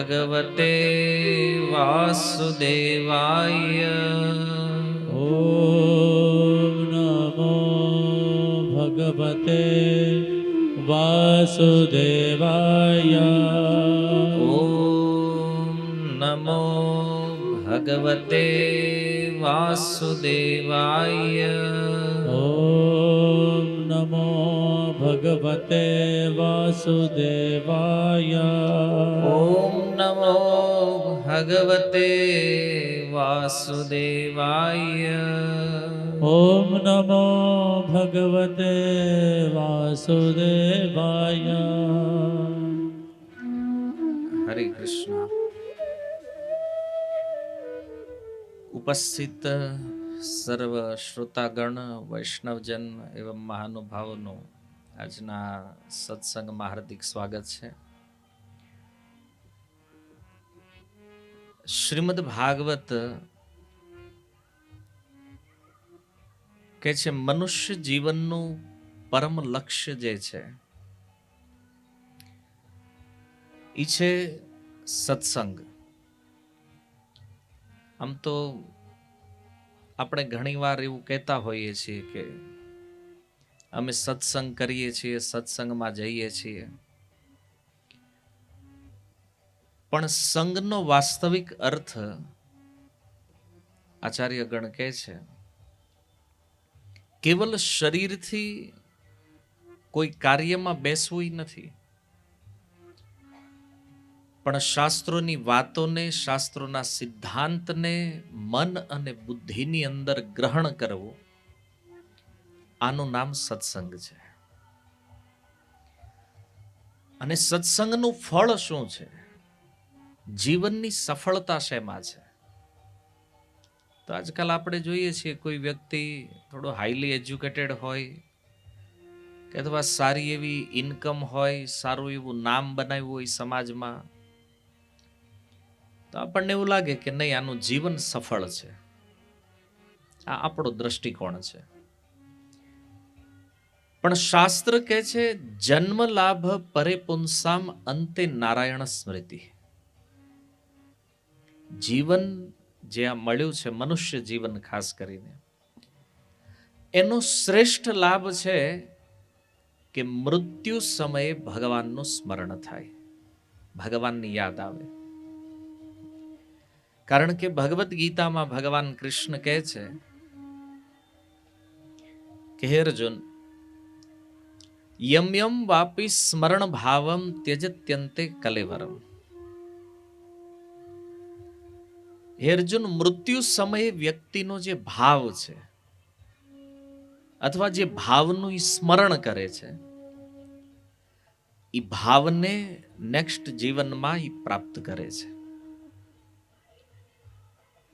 ભગવતે વાસુદેવાય. ઓમ નમો ભગવતે વાસુદેવાય. ઓમ નમો ભગવતે વાસુદેવાય. ઓમ નમો ભગવતે વાસુદેવાય. ઓમ નમો ભગવતે વાસુદેવાય. ઓમ નમો ભગવતે વાસુદેવાય. હરે કૃષ્ણ. ઉપસ્થિત સર્વ શ્રોતાગણ, વૈષ્ણવજન એવં મહાનુભાવોનું આજના સત્સંગમાં હાર્દિક સ્વાગત છે. શ્રીમદ ભાગવત કે છે મનુષ્ય જીવનનું પરમ લક્ષ્ય જે છે એ છે સત્સંગ. આમ તો આપણે ઘણીવાર એવું કહેતા હોઈએ છીએ કે અમે સત્સંગ કરીએ છીએ, સત્સંગમાં જઈએ છીએ, પણ સંગનો વાસ્તવિક અર્થ આચાર્યગણ કહે છે કેવલ શરીરથી કોઈ કાર્યમાં બેસવું નથી, પણ શાસ્ત્રોની વાતોને, શાસ્ત્રોના સિદ્ધાંતને મન અને બુદ્ધિની અંદર ગ્રહણ કરવું, આનું નામ સત્સંગ છે. અને સત્સંગનું ફળ શું છે? જીવનની સફળતા શેમાં છે? તો આજકાલ આપણે જોઈએ છીએ કોઈ વ્યક્તિ થોડો હાઈલી એજ્યુકેટેડ હોય કે અથવા સારી એવી ઇન્કમ હોય, સારું એવું નામ બનાવ્યું હોય સમાજમાં, તો આપણને એવું લાગે કે નહીં, આનું જીવન સફળ છે. આ આપણો દ્રષ્ટિકોણ છે. પણ શાસ્ત્ર કહે છે જન્મ લાભ પરે પુંસામ અંતે નારાયણ સ્મૃતિ. જીવન જે આ મળ્યું છે, મનુષ્ય જીવન ખાસ કરીને, એનો શ્રેષ્ઠ લાભ છે કે મૃત્યુ સમયે ભગવાનનું સ્મરણ થાય, ભગવાનની યાદ આવે. કારણ કે ભગવદ્ ગીતામાં ભગવાન કૃષ્ણ કહે છે કે હે અર્જુન, યમ યમ વાપી સ્મરણ ભાવમ ત્યજત્યંતે કલેવરમ. હે અર્જુન, મૃત્યુ સમયે વ્યક્તિનો જે ભાવ છે અથવા જે ભાવનું સ્મરણ કરે છે, એ ભાવને નેક્સ્ટ જીવનમાં એ પ્રાપ્ત કરે છે.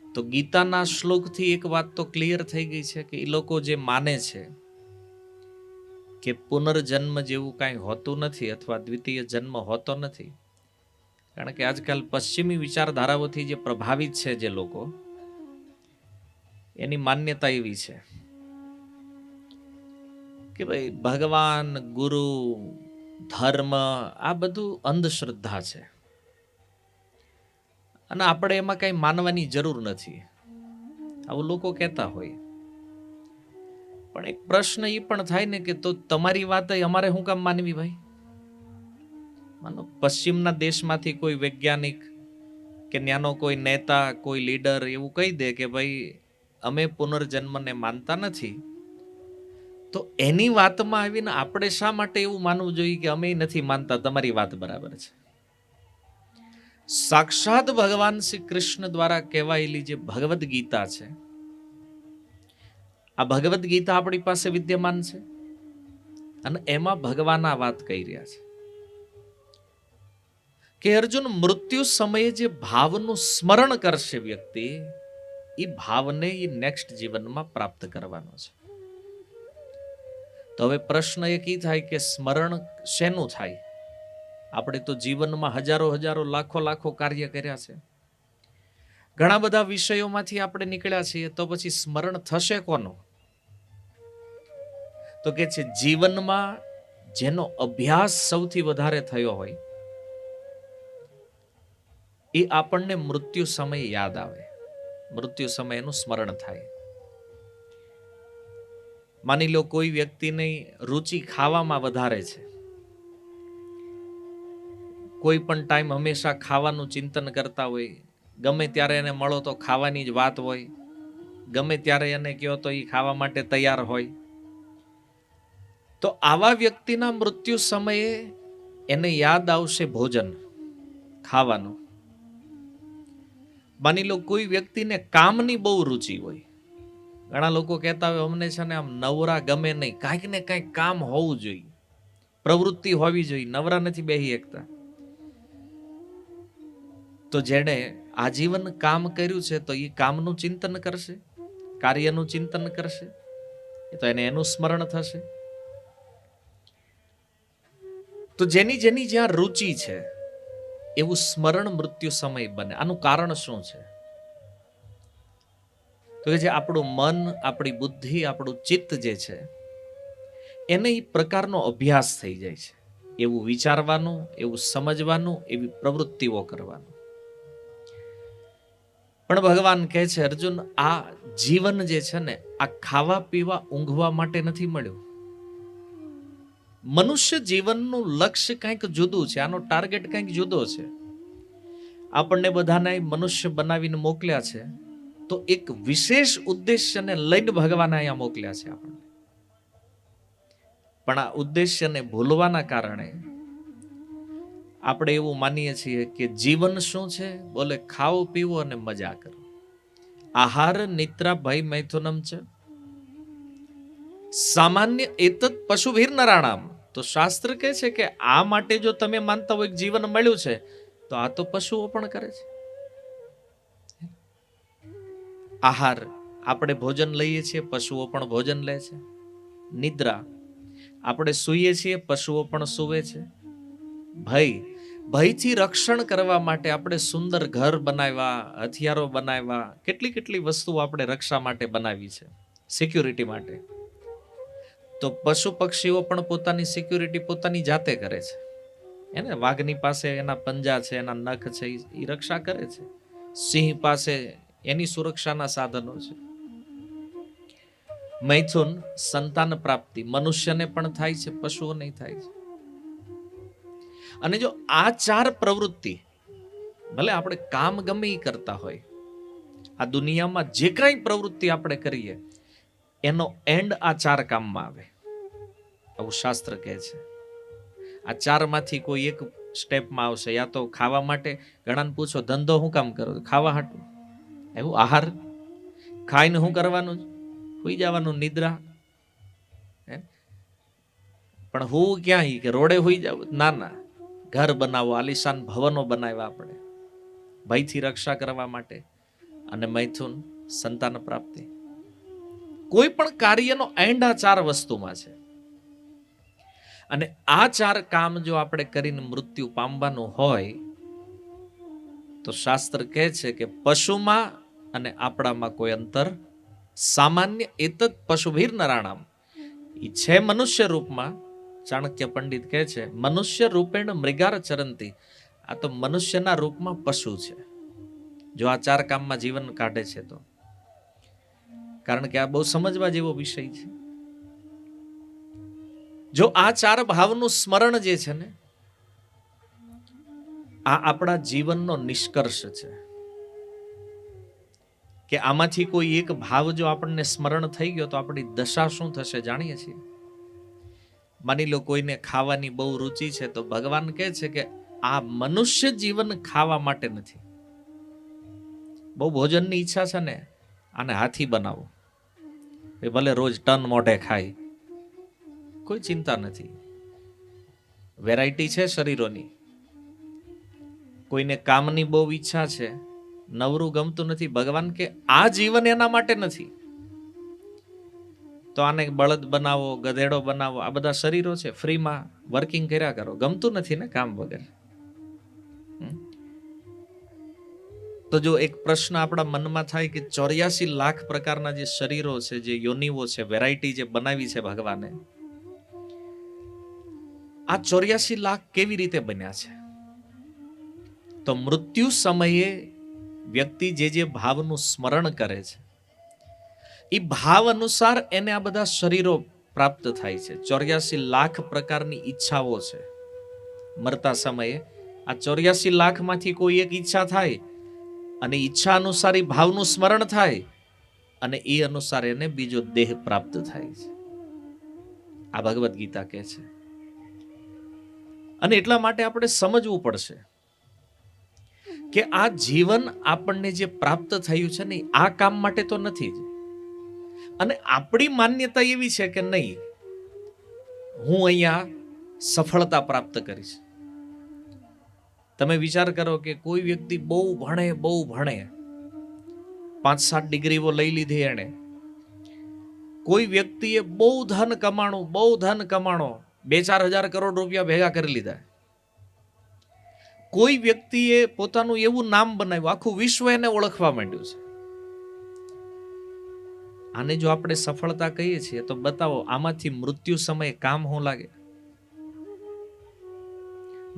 તો ગીતાના શ્લોકથી એક વાત તો ક્લિયર થઈ ગઈ છે કે એ લોકો જે માને છે કે પુનર્જન્મ જેવું કાંઈ હોતું નથી અથવા દ્વિતીય જન્મ હોતો નથી, કારણ કે આજકાલ પશ્ચિમી વિચારધારાઓથી જે પ્રભાવિત છે જે લોકો, એની માન્યતા એવી છે કે ભાઈ ભગવાન, ગુરુ, ધર્મ આ બધું અંધશ્રદ્ધા છે અને આપણે એમાં કઈ માનવાની જરૂર નથી, આવું લોકો કહેતા હોય. પણ એક પ્રશ્ન એ પણ થાય ને કે તો તમારી વાત અમારે શું કામ માનવી ભાઈ? માનો પશ્ચિમના દેશમાંથી કોઈ વૈજ્ઞાનિક કે ત્યાંનો કોઈ નેતા, કોઈ લીડર એવું કહી દે કે ભાઈ અમે પુનર્જન્મને માનતા નથી, તો એની વાતમાં આવીને આપણે શા માટે એવું માનવું જોઈએ કે અમે નથી માનતા, તમારી વાત બરાબર છે? સાક્ષાત ભગવાન શ્રી કૃષ્ણ દ્વારા કહેવાયેલી જે ભગવદ્ ગીતા છે, આ ભગવદ્ ગીતા આપણી પાસે વિદ્યમાન છે અને એમાં ભગવાન આ વાત કહી રહ્યા છે કે અર્જુન, મૃત્યુ સમયે જે ભાવનું સ્મરણ કરશે વ્યક્તિ, એ ભાવને એ નેક્સ્ટ જીવનમાં પ્રાપ્ત કરવાનો છે. તો હવે પ્રશ્ન એક ઈ થાય કે સ્મરણ શેનું થાય? આપણે તો જીવનમાં હજારો હજારો લાખો લાખો કાર્ય કર્યા છે, ઘણા બધા વિષયોમાંથી આપણે નીકળ્યા છીએ, તો પછી સ્મરણ થશે કોનું? તો કે છે જીવનમાં જેનો અભ્યાસ સૌથી વધારે થયો હોય, એ આપણને મૃત્યુ સમયે યાદ આવે, મૃત્યુ સમયનું સ્મરણ થાય. માની લો કોઈ વ્યક્તિની રુચિ ખાવામાં વધારે છે, કોઈ પણ ટાઈમ હંમેશા ખાવાનું ચિંતન કરતા હોય, ગમે ત્યારે એને મળો તો ખાવાની જ વાત હોય, ગમે ત્યારે એને કહો તો એ ખાવા માટે તૈયાર હોય, તો આવા વ્યક્તિના મૃત્યુ સમયે એને યાદ આવશે ભોજન, ખાવાનું. માની લો કોઈ વ્યક્તિને કામની બહુ રુચિ હોય, ઘણા લોકો કહેતા હોય અમને છે ને આમ નવરા ગમે નહીં, કાંઈક ને કાંઈક કામ હોવું જોઈએ, પ્રવૃત્તિ હોવી જોઈએ, નવરા નથી બેહી એકતા. તો જેણે આજીવન કામ કર્યું છે તો એ કામનું ચિંતન કરશે, કાર્યનું ચિંતન કરશે, તો એને એનું સ્મરણ થશે. તો જેની જેની જ્યાં રુચિ છે એવું સ્મરણ મૃત્યુ સમય બને. આનું કારણ શું છે? તો કે જે આપણું મન, આપણી બુદ્ધિ, આપણું ચિત્ત જે છે એને એ પ્રકારનો અભ્યાસ થઈ જાય છે, એવું વિચારવાનું, એવું સમજવાનું, એવી પ્રવૃત્તિઓ કરવાનું. પણ ભગવાન કહે છે અર્જુન, આ જીવન જે છે ને આ ખાવા પીવા ઊંઘવા માટે નથી મળ્યું. મનુષ્ય જીવનનું લક્ષ્ય કંઈક જુદું છે, આનો ટાર્ગેટ કંઈક જુદો છે. આપણને બધાને મનુષ્ય બનાવીને મોકલ્યા છે તો એક વિશેષ ઉદ્દેશ્યને લઈને ભગવાને અહીંયા મોકલ્યા છે આપણને. પણ આ ઉદ્દેશ્યને ભૂલવાના કારણે આપણે એવું માનીએ છીએ કે જીવન શું છે? બોલે ખાઓ પીવો અને મજા કરો. આહાર નિદ્રા ભય મૈથુનમ છે સામાન્ય એતત પશુભીર નરાણામ. તો શાસ્ત્ર કહે છે કે આ માટે જો તમે માનતા હોય કે જીવન મળ્યું છે તો આ તો પશુઓ પણ કરે છે. આહાર આપણે ભોજન લઈએ છીએ, પશુઓ પણ ભોજન લે છે. નિદ્રા આપણે સૂઈએ છીએ, પશુઓ પણ સૂવે છે. ભયથી રક્ષણ કરવા માટે આપણે સુંદર ઘર બનાવ્યા, હથિયારો બનાવ્યા, કેટલી કેટલી વસ્તુઓ આપણે રક્ષા માટે બનાવી છે, સિક્યુરિટી માટે. તો પશુ પક્ષીઓ પણ પોતાની સિક્યુરિટી પોતાની જાતે કરે છે. એને વાઘની પાસે એના પંજા છે, એના નખ છે, એ રક્ષા કરે છે. સિંહ પાસે એની સુરક્ષાના સાધનો છે. મૈથુન સંતાન પ્રાપ્તિ મનુષ્યને પણ થાય છે, પશુઓને થાય છે. અને જો આ ચાર પ્રવૃત્તિ, ભલે આપણે કામ ગમે એ કરતા હોય, આ દુનિયામાં જે કાંઈ પ્રવૃત્તિ આપણે કરીએ એનો એન્ડ આ ચાર કામમાં આવે, આવું શાસ્ત્ર કહે છે. આ ચારમાંથી કોઈ એક સ્ટેપમાં આવશે. યા તો ખાવા માટે, ઘણાને પૂછો ધંધો શું કામ કરો? ખાવા હાટું. એવું આહાર ખાઈને શું કરવાનું? સુઈ જવાનું, નિદ્રા. પણ હું ક્યાં કે રોડે સુઈ જાવ? ના ના, ઘર બનાવો, આલિશાન ભવનો બનાવ્યા આપણે ભયથી રક્ષા કરવા માટે. અને મૈથુન સંતાન પ્રાપ્તિ. કોઈ પણ કાર્યનો એન્ડ આ ચાર વસ્તુમાં છે. અને આ ચાર કામ જો આપણે કરીને મૃત્યુ પામવાનું હોય તો શાસ્ત્ર કહે છે કે પશુમાં અને આપણામાં કોઈ અંતર સામાન્ય એતત પશુભીર નરાણામ. એ છે મનુષ્ય રૂપમાં. ચાણક્ય પંડિત કહે છે મનુષ્ય રૂપેણ મૃગાર ચરંતી. આ તો મનુષ્યના રૂપમાં પશુ છે જો આ ચાર કામમાં જીવન કાઢે છે તો. કારણ કે આ બહુ સમજવા જેવો વિષય છે. જો આ ચાર ભાવનું સ્મરણ જે છે ને, આ આપણા જીવનનો નિષ્કર્ષ છે. કે આમાંથી કોઈ એક ભાવ જો આપણને સ્મરણ થઈ ગયો તો આપણી દશા શું થશે જાણીએ છીએ. માની લો કોઈને ખાવાની બહુ રુચિ છે તો ભગવાન કહે છે કે આ મનુષ્ય જીવન ખાવા માટે નથી. બહુ ભોજનની ઈચ્છા છે ને, આને હાથી બનાવો, ભલે રોજ ટન મોઢે ખાય, કોઈ ચિંતા નથી. વેરાયટી છે શરીરોની. કોઈને કામની બહુ ઈચ્છા છે, નવરું ગમતું નથી, ભગવાન કે આ જીવન એના માટે નથી. તો આને બળદ બનાવો, ગધેડો બનાવો, આ બધા શરીરો છે, ફ્રીમાં વર્કિંગ કર્યા કરો. ગમતું નથી ને કામ વગર. તો જો એક પ્રશ્ન આપણા મનમાં થાય કે 84 લાખ પ્રકારના જે શરીરો છે, જે યોનિઓ છે, વેરાયટી જે બનાવી છે ભગવાને, આ 84 લાખ કેવી રીતે બન્યા છે? તો મૃત્યુ સમયે વ્યક્તિ જે ભાવનું સ્મરણ કરે છે એ ભાવ અનુસાર એને આ બધા શરીરો પ્રાપ્ત થાય છે. 84 લાખ પ્રકારની ઈચ્છાઓ છે. મરતા સમયે આ 84 લાખમાંથી કોઈ એક ઈચ્છા થાય અને ઈચ્છા અનુસાર એ ભાવનું સ્મરણ થાય અને એ અનુસાર એને બીજો દેહ પ્રાપ્ત થાય છે. આ ભગવદ્ ગીતા કહે છે. અને એટલા માટે આપણે સમજવું પડશે કે આ જીવન આપણને જે પ્રાપ્ત થયું છે ને આ કામ માટે તો નથી જ. અને આપણી માન્યતા એવી છે કે નહીં, હું અહીંયા સફળતા પ્રાપ્ત કરીશ. તમે વિચાર કરો કે કોઈ વ્યક્તિ બહુ ભણે 5-7 ડિગ્રીઓ લઈ લીધી એણે. કોઈ વ્યક્તિએ બહુ ધન કમાણો 2-4 હજાર કરોડ રૂપિયા ભેગા કરી લીધા. કોઈ વ્યક્તિએ પોતાનું એવું નામ બનાવ્યું, આખું વિશ્વ એને ઓળખવા માંડ્યું છે. આને જો આપણે સફળતા કહીએ છીએ તો બતાવો આમાંથી મૃત્યુ સમયે કામ શું લાગે?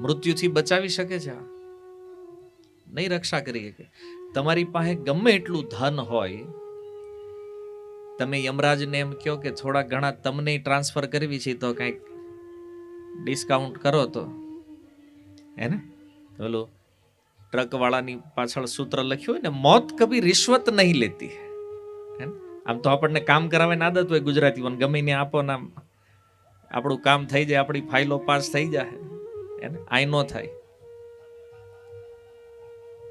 મૃત્યુથી બચાવી શકે છે? નહીં રક્ષા કરી શકે. તમારી પાસે ગમે એટલું ધન હોય, તમે યમરાજને એમ કહો કે થોડા ઘણા તમને ટ્રાન્સફર કરવી છે તો કંઈક ડિસ્કાઉન્ટ કરો તો હે ને, બોલો ટ્રક વાળાની પાછળ સૂત્ર લખ્યું હોય ને, મોત કભી રિશ્વત નહીં લેતી. આમ તો આપણને કામ કરાવવાની આદત હોય ગુજરાતીઓને, ગમે ને આપો ને આપણું કામ થઈ જાય, આપણી ફાઇલો પાસ થઈ જાય, એને આઈ નો થાય.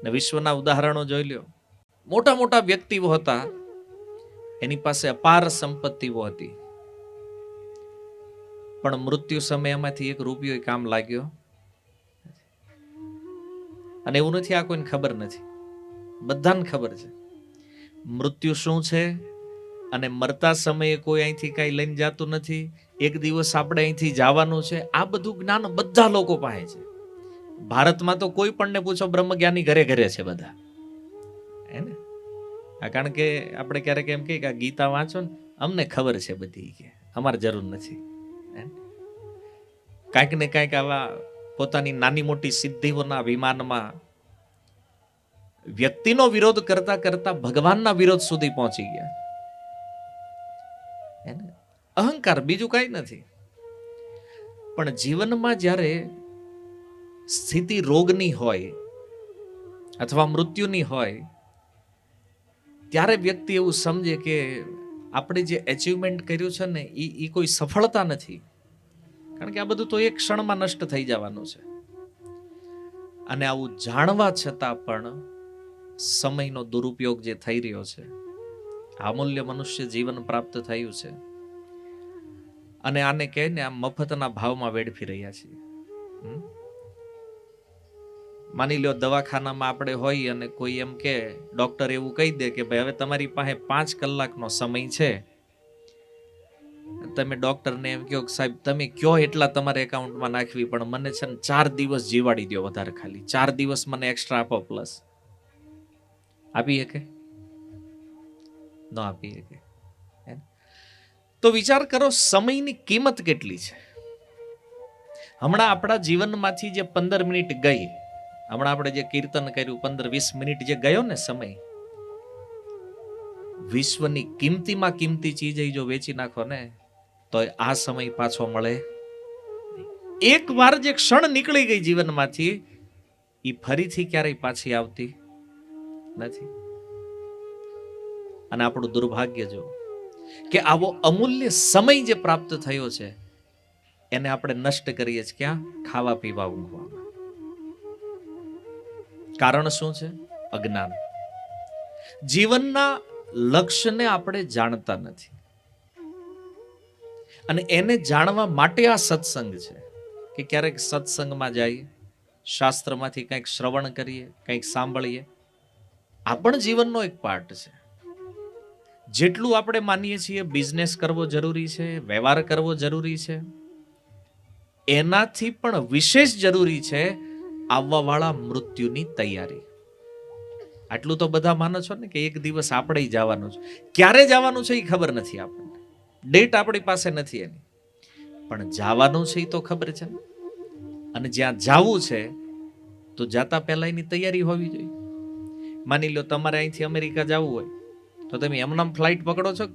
ને વિશ્વના ઉદાહરણો જોઈ લ્યો. મોટા મોટા વ્યક્તિઓ હતા, એની પાસે અપાર સંપત્તિઓ હતી, પણ મૃત્યુ સમયમાંથી 1 રૂપિયો કામ લાગ્યો. અને એવું નથી આ કોઈને ખબર નથી, બધાને ખબર છે મૃત્યુ શું છે. અને મરતા સમયે કોઈ અહીંથી કઈ લઈને જતું નથી. એક દિવસ આપણે અહીંથી જવાનું છે. આ બધું જ્ઞાન બધા લોકો પાસે છે. ભારતમાં તો કોઈ પણ ને પૂછો, બ્રહ્મજ્ઞાની ઘરે ઘરે છે બધા, હે ને. કારણ કે આપણે ક્યારેક એમ કહીએ કે આ ગીતા વાંચો ને, અમને ખબર છે બધી, કે અમારે જરૂર નથી. કાંઈક ને કાંઈક આવા પોતાની નાની મોટી સિદ્ધિઓના અભિમાનમાં વ્યક્તિનો વિરોધ કરતા કરતા ભગવાનના વિરોધ સુધી પહોંચી ગયા. અહંકાર, બીજું કઈ નથી. પણ જીવનમાં જ્યારે સ્થિતિ રોગની હોય અથવા મૃત્યુની હોય, ત્યારે વ્યક્તિ એવું સમજે કે આપણે જે એચિવમેન્ટ કર્યું છે ને એ કોઈ સફળતા નથી. કારણ કે આ બધું તો એક ક્ષણમાં નષ્ટ થઈ જવાનું છે. અને આવું જાણવા છતાં પણ સમયનો દુરુપયોગ જે થઈ રહ્યો છે, અમૂલ્ય મનુષ્ય જીવન પ્રાપ્ત થયું છે, અને આને કહે ને આ મફતના ભાવમાં વેડફી રહ્યા છીએ. માની લ્યો દવાખાનામાં આપણે હોય અને કોઈ એમ કે, ડોક્ટર એવું કહી દે કે ભાઈ હવે તમારી પાસે 5 કલાકનો સમય છે. તમે ડોક્ટરને એમ કહો કે સાહેબ તમે કયો એટલા તમારે એકાઉન્ટમાં નાખવી, પણ મને છે ને 4 દિવસ જીવાડી દો વધારે, ખાલી 4 દિવસ મને એક્સ્ટ્રા આપો પ્લસ. આપી શકે? ન આપી શકે. તો વિચાર કરો સમયની કિંમત કેટલી છે. હમણાં આપણા જીવનમાંથી જે 15 મિનિટ ગઈ, હમણાં આપણે જે કીર્તન કર્યું 15-20 મિનિટ જે ગયો ને સમય, વિશ્વની કિંમતીમાં કિંમતી ચીજ જો વેચી નાખો ને તો આ સમય પાછો મળે. એક વાર જે ક્ષણ નીકળી ગઈ જીવનમાંથી, એ ફરીથી ક્યારેય પાછી આવતી નથી. અને આપણું દુર્ભાગ્ય જો કે આવો અમૂલ્ય સમય જે પ્રાપ્ત થયો છે એને આપણે નષ્ટ કરીએ છીએ. ક્યાં? ખાવા પીવા ઊંઘવામાં. કારણ શું છે? અજ્ઞાન. જીવનના લક્ષ્યને આપણે જાણતા નથી, અને એને જાણવા માટે આ સત્સંગ છે કે ક્યારેક સત્સંગમાં જઈએ, શાસ્ત્રમાંથી કંઈક શ્રવણ કરીએ, કંઈક સાંભળીએ. આ પણ જીવનનો એક પાર્ટ છે. જેટલું આપણે માનીએ છીએ બિઝનેસ કરવો જરૂરી છે, વ્યવહાર કરવો જરૂરી છે, એનાથી પણ વિશેષ જરૂરી છે આવવાવાળા મૃત્યુની તૈયારી. આટલું તો બધા માનો છો ને કે એક દિવસ આપણે જવાનું છે. ક્યારે જવાનું છે એ ખબર નથી આપણને, ડેટ આપણી પાસે નથી એની, પણ જવાનું છે એ તો ખબર છે ને. અને જ્યાં જવું છે તો જાતા પહેલા એની તૈયારી હોવી જોઈએ. માની લો તમારે અહીંથી અમેરિકા જવું હોય તો તમે એમનામ ફ્લાઇટ પકડો છો,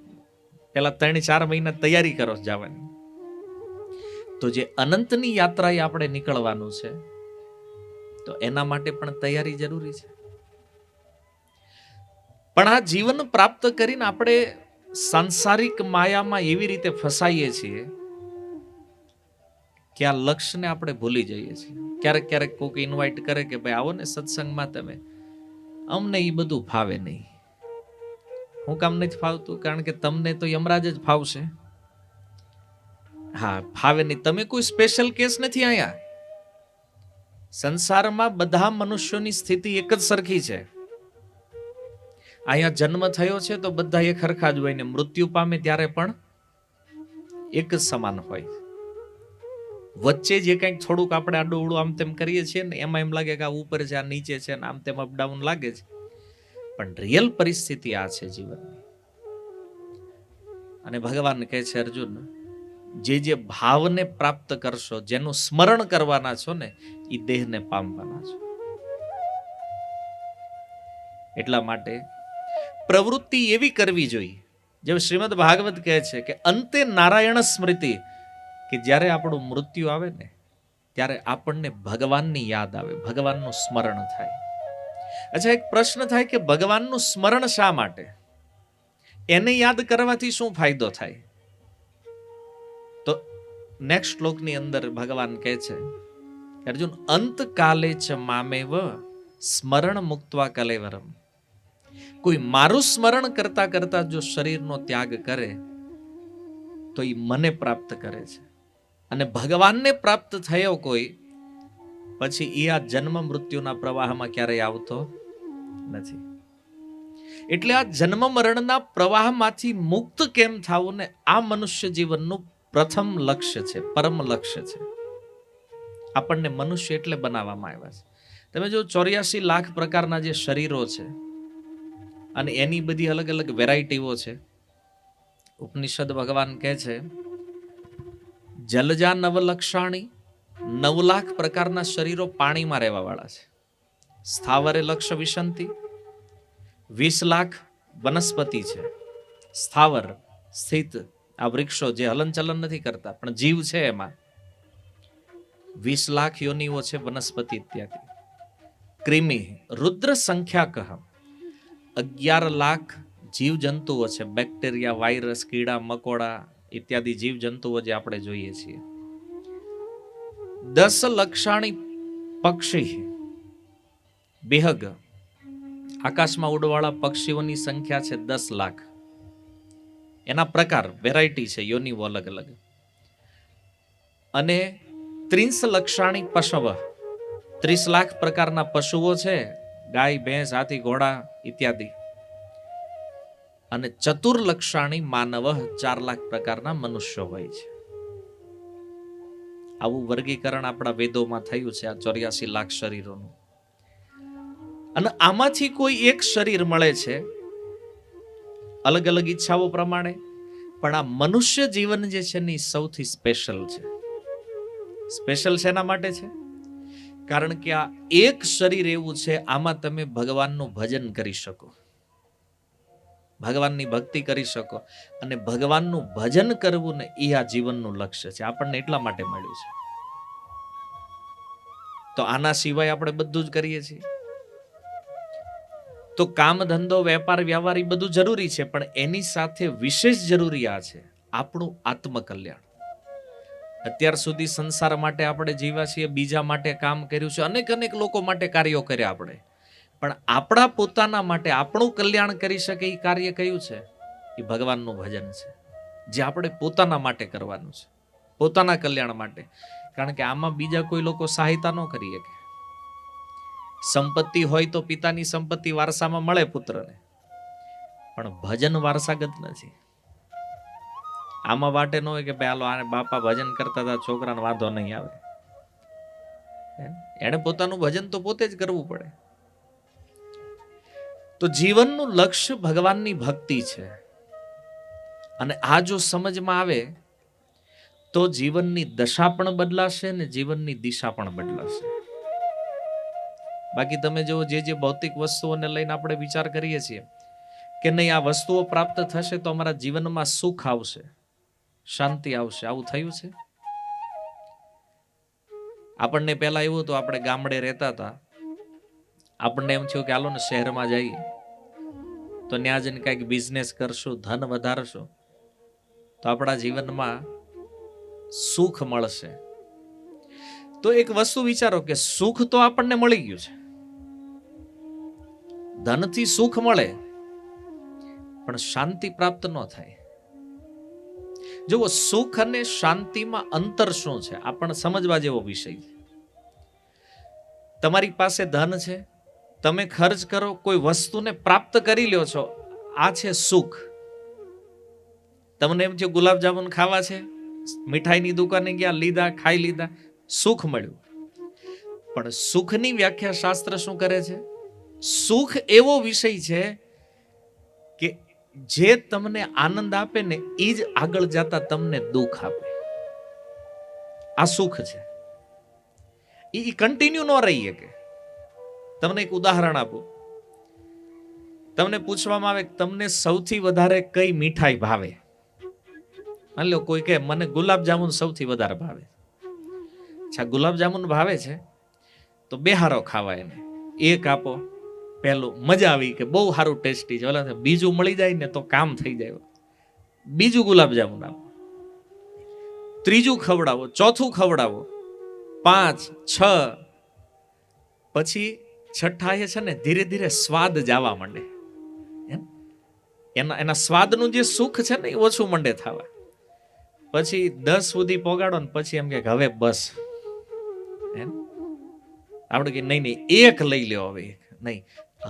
પેલા 3-4 મહિના તૈયારી કરો જવાની. તો જે અનંતની યાત્રાએ આપણે નીકળવાનું છે, તો એના માટે પણ તૈયારી જરૂરી છે. પણ આ જીવન પ્રાપ્ત કરીને આપણે સાંસારિક માયામાં એવી રીતે ફસાઈએ છીએ કે આ લક્ષ્યને આપણે ભૂલી જઈએ છીએ. ક્યારેક ક્યારેક કોઈક ઇન્વાઇટ કરે કે ભાઈ આવો ને સત્સંગમાં તમે, અમને એ બધું ફાવે નહીં. હું કામ નથી ફાવતું? કારણ કે તમને તો યમરાજ જ ફાવશે. હા, ફાવે નહીં. તમે કોઈ સ્પેશિયલ કેસ નથી. અહીંયા સંસારમાં બધા મનુષ્યોની સ્થિતિ એક જ સરખી છે. અહીંયા જન્મ થયો છે તો બધા એક સરખા જ હોય ને મૃત્યુ પામે ત્યારે પણ એક જ સમાન હોય. વચ્ચે જે કંઈક થોડુંક આપણે આડું ઉડું આમ તેમ કરીએ છીએ ને એમાં એમ લાગે કે આ ઉપર છે, આ નીચે છે, ને આમ તેમ અપડાઉન લાગે છે. પણ રિયલ પરિસ્થિતિ આ છે જીવનની. અને ભગવાન કહે છે, અર્જુન, જે ભાવને પ્રાપ્ત કરશો, જેનું સ્મરણ કરવાના છો ને, એ દેહને પામવાના છો. એટલા માટે પ્રવૃત્તિ એવી કરવી જોઈએ, જેમ શ્રીમદ ભાગવત કહે છે કે અંતે નારાયણ સ્મૃતિ, કે જ્યારે આપણું મૃત્યુ આવે ને ત્યારે આપણને ભગવાનની યાદ આવે, ભગવાનનું સ્મરણ થાય. અચ્છા, એક પ્રશ્ન થાય કે ભગવાનનું સ્મરણ શા માટે? એને યાદ કરવાથી શું ફાયદો થાય? તો નેક્સ્ટ શ્લોકની અંદર ભગવાન કહે છે, અર્જુન, અંતકાલે ચ મામેવ સ્મરણ મુક્ત્વા કલેવરમ. કોઈ મારું સ્મરણ કરતા કરતા જો શરીરનો ત્યાગ કરે તો એ મને પ્રાપ્ત કરે છે. અને ભગવાનને પ્રાપ્ત થયો કોઈ, પછી એ આ જન્મ મૃત્યુના પ્રવાહમાં ક્યારેય આવતો નથી. એટલે આ જન્મ મરણના પ્રવાહમાંથી મુક્ત કેમ થવું ને, આ મનુષ્ય જીવનનું પ્રથમ લક્ષ્ય છે, પરમ લક્ષ્ય છે. આપણને મનુષ્ય એટલે બનાવવામાં આવ્યા છે. તમે જો 84 લાખ પ્રકારના જે શરીરો છે અને એની બધી અલગ અલગ વેરાયટીઓ છે. ઉપનિષદ ભગવાન કહે છે, જલજા નવલક્ષાણી, 9 લાખ પ્રકારના શરીરો પાણીમાં રહેવા વાળા છે. સ્થાવરે લક્ષ વિશંતિ, 20 લાખ વનસ્પતિ છે. સ્થાવર સ્થિત, આ વૃક્ષો જે હલનચલન નથી કરતા પણ જીવ છે, એમાં 20 લાખ યોનિઓ છે, વનસ્પતિ ઇત્યાદિ. કૃમિ રુદ્ર સંખ્યા કહ, 11 લાખ જીવ જંતુઓ છે. બેક્ટેરિયા, વાયરસ, કીડા મકોડા ઇત્યાદિ જીવ જંતુઓ જે આપણે જોઈએ છીએ. 10 લક્ષાણી પક્ષી, બેહગ, આકાશમાં ઉડવાળા પક્ષીઓની સંખ્યા છે 10 લાખ. એના પ્રકાર, વેરાયટી છે, યોનિઓ અલગ અલગ. અને 30 લક્ષાણી પશવ, 30 લાખ પ્રકારના પશુઓ છે, ગાય, ભેંસ, હાથી, ઘોડા ઇત્યાદિ. અને 4 લક્ષાણી માનવ, 4 લાખ પ્રકારના મનુષ્યો હોય છે. આવું વર્ગીકરણ આપણા વેદોમાં થયું છે આ 84 લાખ શરીરોનું. અને આમાંથી કોઈ એક શરીર મળે છે અલગ અલગ ઈચ્છાઓ પ્રમાણે, પણ આ મનુષ્ય જીવન જે છે ને સૌથી સ્પેશિયલ છે. સ્પેશિયલ શેના માટે છે? કારણ કે આ એક શરીર એવું છે, આમાં તમે ભગવાનનું ભજન કરી શકો, ભગવાનની ભક્તિ કરી શકો. અને ભગવાનનું ભજન કરવું ને એ આ જીવનનું લક્ષ્ય છે, આપણને એટલા માટે મળ્યું છે. તો આના સિવાય આપણે બધું જ કરીએ છીએ. તો કામ ધંધો વેપાર વ્યવહાર એ બધું જરૂરી છે, પણ એની સાથે વિશેષ જરૂરી આ છે, આપણું આત્મકલ્યાણ. અત્યાર સુધી સંસાર માટે આપણે જીવ્યા છીએ, બીજા માટે કામ કર્યું છે, અનેક અનેક લોકો માટે કાર્યો કર્યા આપણે, પણ આપણા પોતાના માટે આપણું કલ્યાણ કરી શકે એ કાર્ય કયું છે? એ ભગવાનનું ભજન છે, જે આપણે પોતાના માટે કરવાનું છે, પોતાના કલ્યાણ માટે. કારણ કે આમાં બીજા કોઈ લોકો સહાયતા ન કરી શકે. સંપત્તિ હોય તો પિતાની સંપત્તિ વારસામાં મળે પુત્રને, પણ ભજન વારસાગત નથી. આમાં વાટે ન હોય કે ભાઈ હાલો આને બાપા ભજન કરતા હતા, છોકરાને વાંધો નહીં આવે. એને પોતાનું ભજન તો પોતે જ કરવું પડે. તો જીવનનું લક્ષ્ય ભગવાનની ભક્તિ છે. અને આ જો સમજમાં આવે તો જીવનની દશા પણ બદલાશે ને જીવનની દિશા પણ બદલાશે. બાકી તમે જો જે ભૌતિક વસ્તુઓને લઈને આપણે વિચાર કરીએ છીએ કે નહીં આ વસ્તુઓ પ્રાપ્ત થશે તો અમારા જીવનમાં સુખ આવશે, શાંતિ આવશે, આવું થયું છે? આપણને પહેલા એવું હતું, આપણે ગામડે રહેતા હતા, આપણને એમ થયું કે હાલો ને શહેરમાં જઈએ તો ત્યાં જઈને કંઈક બિઝનેસ કરશું, ધન વધારશું તો આપણા જીવનમાં સુખ મળશે. તો એક વસ્તુ વિચારો કે સુખ તો આપણને મળી ગયું છે, ધનથી સુખ મળે પણ શાંતિ પ્રાપ્ત ન થાય. જુઓ, સુખ અને શાંતિમાં અંતર શું છે આપણને સમજવા જેવો વિષય છે. તમારી પાસે ધન છે, તમે ખર્ચ કરો, કોઈ વસ્તુને પ્રાપ્ત કરી લ્યો છો, આ છે સુખ. તમને એમ છે ગુલાબ જામુન ખાવા છે, મીઠાઈની દુકાને ગયા, લીધા, ખાઈ લીધા, સુખ મળ્યું. પણ સુખની વ્યાખ્યા શાસ્ત્ર શું કરે છે? સુખ એવો વિષય છે કે જે તમને આનંદ આપે ને એ જ આગળ જતા તમને દુઃખ આપે. આ સુખ છે, એ કન્ટિન્યુ ન રહી શકે. તમને એક ઉદાહરણ આપું. તમને પૂછવામાં આવે તમને સૌથી વધારે કઈ મીઠાઈ ભાવે? માની લો કોઈ કે મને ગુલાબ જામુન સૌથી વધારે ભાવે. અચ્છા, ગુલાબ જામુન ભાવે છે તો બે હારો ખાવા એને. એક આપો, પહેલું મજા આવી કે બહુ સારું ટેસ્ટી છે, ઓલા બીજું મળી જાય ને તો કામ થઈ જાય, બીજું ગુલાબ જામુન આપો, ત્રીજું ખવડાવો, ચોથું ખવડાવો, 5, 6, પછી છઠ્ઠા એ છે ને ધીરે ધીરે સ્વાદ જવા માંડે. એના સ્વાદનું જે સુખ છે ને એ ઓછું મંડે થવા. પછી 10 સુધી પોગાડો ને પછી એમ કે હવે બસ. આપણે કે નહીં નહીં એક લઈ લ્યો, હવે નહીં,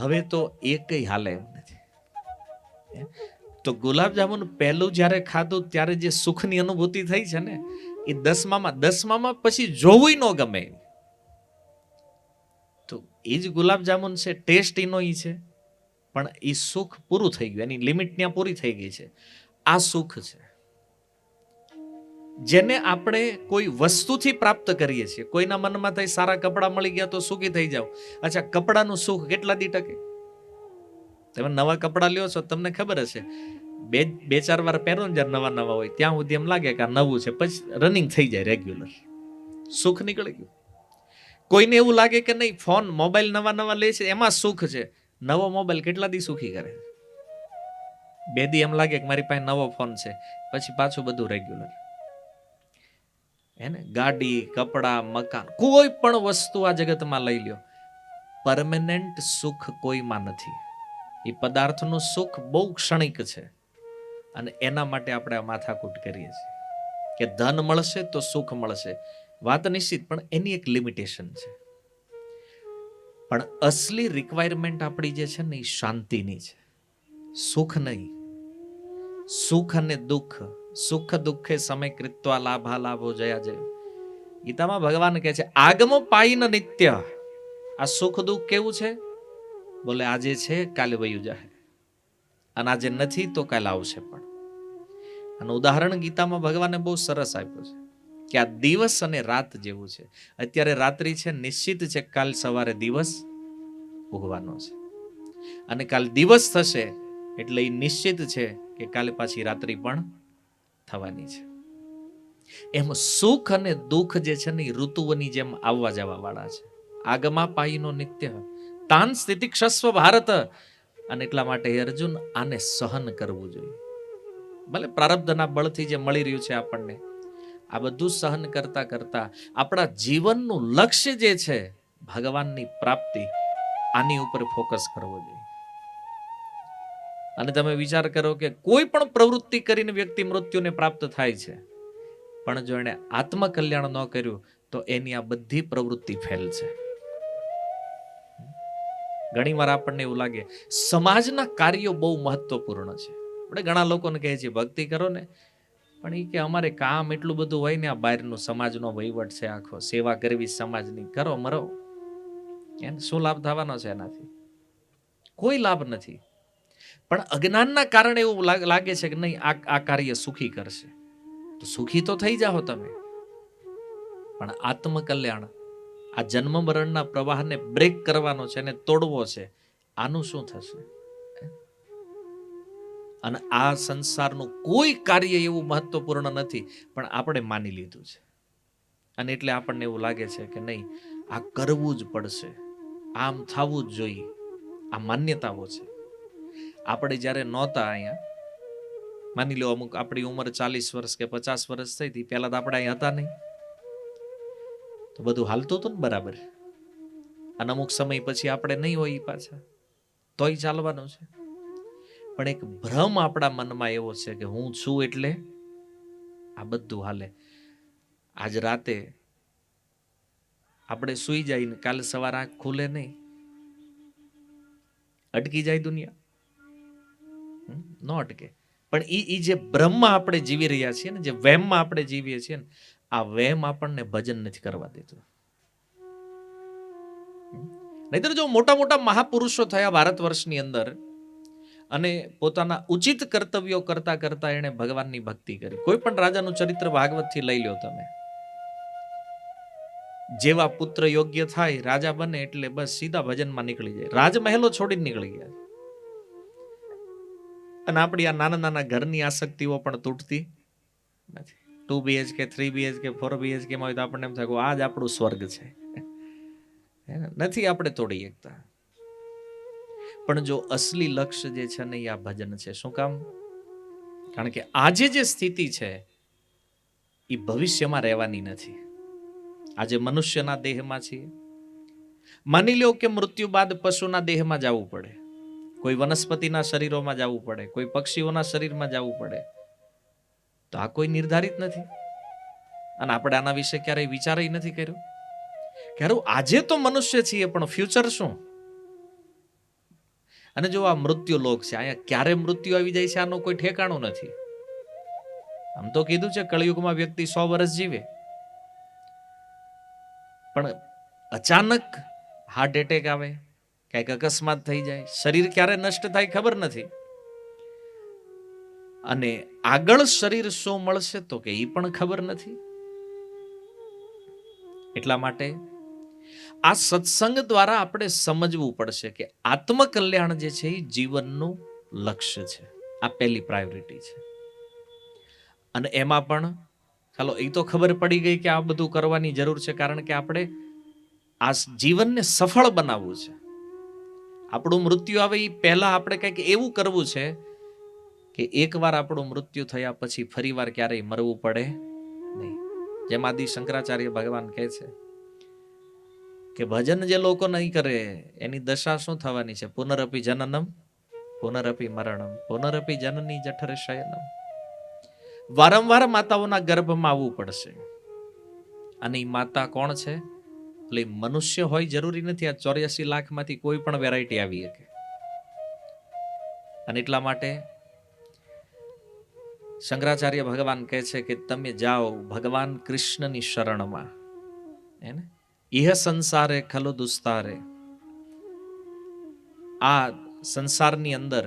હવે તો એકય હાલે એમ નથી. તો ગુલાબ જામુન પહેલું જ્યારે ખાધું ત્યારે જે સુખની અનુભૂતિ થઈ છે ને એ 10માં પછી જોવું ન ગમે. તો એ જ ગુલાબ જામુન છે, ટેસ્ટ એનો ઈ છે, પણ એ સુખ પૂરું થઈ ગયું, એની લિમિટ ત્યાં પૂરી થઈ ગઈ છે. આ સુખ છે જેને આપણે કોઈ વસ્તુથી પ્રાપ્ત કરીએ છીએ. કોઈના મનમાં થાય સારા કપડાં મળી ગયા તો સુખી થઈ જાવ. અચ્છા, કપડાનું સુખ કેટલા દી ટકે? તમે નવા કપડાં લ્યો છો, તમને ખબર હશે, બે ચાર વાર પહેરો ને જ્યારે નવા હોય ત્યાં સુધી એમ લાગે કે આ નવું છે, પછી રનિંગ થઈ જાય રેગ્યુલર, સુખ નીકળી ગયું. કોઈને એવું લાગે કે નહીં ફોન મોબાઈલ નવા લે છે એમાં સુખ છે. નવો મોબાઈલ કેટલા દી સુખી કરે? 2 દી એમ લાગે કે મારી પાસે નવો ફોન છે, પછી પાછું બધું રેગ્યુલર. એને ગાડી, કપડા, મકાન, કોઈ પણ વસ્તુ આ જગતમાં લઈ લ્યો, પરમેનન્ટ સુખ કોઈમાં નથી. એ પદાર્થનું સુખ બહુ ક્ષણિક છે અને એના માટે આપણે આ માથાકૂટ કરીએ છીએ કે ધન મળશે તો સુખ મળશે. વાત નિશ્ચિત, પણ એની એક લિમિટેશન છે. પણ અસલી રિક્વાયરમેન્ટ આપણી જે છે ને એ શાંતિની છે, સુખ નહીં. સુખ અને દુઃખ, સુખ દુઃખે સમય કૃત્વા લાભા લાભો જયા જય. ગીતામાં ભગવાન કહે છે આગમો પાઈ ન નિત્ય. આ સુખ દુઃખ કેવું છે? બોલે આજે છે કાલે વયું જાય, અને આજે નથી તો કાલે આવશે પણ. અને ઉદાહરણ ગીતામાં ભગવાને બહુ સરસ આપ્યું છે કે આ દિવસ અને રાત જેવું છે. અત્યારે રાત્રિ છે, નિશ્ચિત છે કાલ સવારે દિવસ ઉગવાનો છે, અને કાલ દિવસ થશે એટલે એ નિશ્ચિત છે કે કાલે પાછી રાત્રિ પણ થવાની છે. એમ સુખ અને દુઃખ જે છે ને એ ઋતુઓની જેમ આવવા જવા વાળા છે. આગમા પાઈનો નિત્ય તાન સ્થિતિ ક્ષસ્વ ભારત. અને એટલા માટે હે અર્જુન આને સહન કરવું જોઈએ. ભલે પ્રારબ્ધના બળથી જે મળી રહ્યું છે આપણને, આ બધું સહન કરતા કરતા આપણા જીવનનું લક્ષ્ય જે છે ભગવાનની પ્રાપ્તિ, આની ઉપર ફોકસ કરવો જોઈએ. અને તમે વિચાર કરો કે કોઈ પણ પ્રવૃત્તિ કરીને વ્યક્તિ મૃત્યુને પ્રાપ્ત થાય છે, પણ જો એને આત્મકલ્યાણ ન કર્યું તો એની આ બધી પ્રવૃત્તિ ફેલ છે. ઘણી વાર આપણને એવું લાગે સમાજના કાર્યો બહુ મહત્વપૂર્ણ છે. આપણે ઘણા લોકોને કહે છે ભક્તિ કરો ને, પણ એ કે અમારે કામ એટલું બધું હોય ને, આ બહારનું સમાજનો વહીવટ છે, આખો સેવા કરવી સમાજની, કરો મરો. એને શું લાભ થવાનો છે? એનાથી કોઈ લાભ નથી. પણ અજ્ઞાનના કારણે એવું લાગે છે કે નહીં આ કાર્ય સુખી કરશે, તો સુખી તો થઈ જાઓ તમે, પણ આત્મકલ્યાણ આ જન્મ મરણના પ્રવાહને બ્રેક કરવાનો છે અને તોડવો છે. આનું શું થશે? અને આ સંસારનું કોઈ કાર્ય એવું મહત્વપૂર્ણ નથી, પણ આપણે માની લીધું છે. અને એટલે આપણને એવું લાગે છે કે નહીં, આ કરવું જ પડશે, આમ થવું જ જોઈએ. આ માન્યતાઓ છે. આપણે જ્યારે નહોતા અહીંયા, માની લો અમુક આપણી ઉંમર 40 વર્ષ કે 50 વર્ષ થઈ હતી, પહેલા તો આપણે અહીંયા હતા નહીં, તો બધું હાલતું હતું ને બરાબર. અને અમુક સમય પછી આપણે નહીં હોય પાછા, તોય ચાલવાનું છે. પણ એક ભ્રમ આપણા મનમાં એવો છે કે હું છું એટલે આ બધું હાલે. આજ રાતે આપણે સુઈ જાય ને કાલે સવારે આંખ ખુલે નહીં, અટકી જાય દુનિયા? ન અટકે. પણ ઈ જે બ્રહ્મમાં આપણે જીવી રહ્યા છીએ ને, જે વહેમમાં આપણે જીવીએ છીએ ને, આ વહેમ આપણને ભજન નથી કરવા દેતો. નહીતર જો મોટા મોટા મહાપુરુષો થયા ભારત વર્ષની અંદર અને પોતાના ઉચિત કર્તવ્યો કરતા કરતા એને ભગવાનની ભક્તિ કરી. કોઈ પણ રાજાનું ચરિત્ર ભાગવતથી લઈ લો તમે. જેવા પુત્ર યોગ્ય થાય, રાજા બને એટલે બસ સીધા ભજનમાં નીકળી જાય. રાજમહેલો છોડીને નીકળી ગયા. અને આપણી આ નાના નાના ઘરની આસક્તિઓ પણ તૂટતી નથી. 2 BHK 3 BHK 4 BHK માં હોય તો આપણને એમ થાય આ જ આપણું સ્વર્ગ છે. નથી આપણે તોડી શકતા. પણ જો અસલી લક્ષ્ય જે છે ને એ આ ભજન છે. શું કામ? કારણ કે આજે જે સ્થિતિ છે એ ભવિષ્યમાં રહેવાની નથી. આજે મનુષ્યના દેહમાં છીએ. માની લો કે મૃત્યુ બાદ પશુના દેહમાં જવું પડે, કોઈ વનસ્પતિના શરીરોમાં જવું પડે, કોઈ પક્ષીઓના શરીરમાં જવું પડે, તો આ કોઈ નિર્ધારિત નથી. અને આપણે આના વિશે ક્યારેય વિચાર નથી કર્યો કે આજે તો મનુષ્ય છીએ, પણ ફ્યુચર શું? અને જો આ મૃત્યુ લોક છે, અહીંયા ક્યારે મૃત્યુ આવી જાય છે આનું કોઈ ઠેકાણું નથી. આમ તો કીધું છે કળિયુગમાં વ્યક્તિ 100 વર્ષ જીવે, પણ અચાનક હાર્ટ એટેક આવે, કઈક અકસ્માત થઈ જાય, શરીર ક્યારે નષ્ટ થાય ખબર નથી. અને આગળ શરીર શું મળશે તો કે એ પણ ખબર નથી. એટલા માટે આ સત્સંગ દ્વારા આપણે સમજવું પડશે કે આત્મકલ્યાણ જે છે એ જીવનનું લક્ષ્ય છે. આ પહેલી પ્રાયોરિટી છે. અને એમાં પણ ચાલો એ તો ખબર પડી ગઈ કે આ બધું કરવાની જરૂર છે, કારણ કે આપણે આ જીવનને સફળ બનાવવું છે. આપણું મૃત્યુ આવે એ પહેલા આપણે કંઈક એવું કરવું છે કે એકવાર આપણું મૃત્યુ થયા પછી ફરીવાર ક્યારેય મરવું પડે નહીં. જેમ આદિ શંકરાચાર્ય ભગવાન કહે છે કે ભજન જે લોકો નહીં કરે એની દશા શું થવાની છે? પુનરપી જનનમ પુનરપી મરણમ પુનરપી જનની જઠરે શયનમ. વારંવાર માતાઓના ગર્ભમાં આવવું પડશે. અને એ માતા કોણ છે? એટલે મનુષ્ય હોય જરૂરી નથી. આ 84 લાખમાંથી કોઈ પણ વેરાયટી આવી શકે. અને એટલા માટે શંકરાચાર્ય ભગવાન કહે છે કે તમે જાઓ ભગવાન કૃષ્ણની શરણમાં. એને ઇહ સંસારે ખલો દુસ્તારે. આ સંસારની અંદર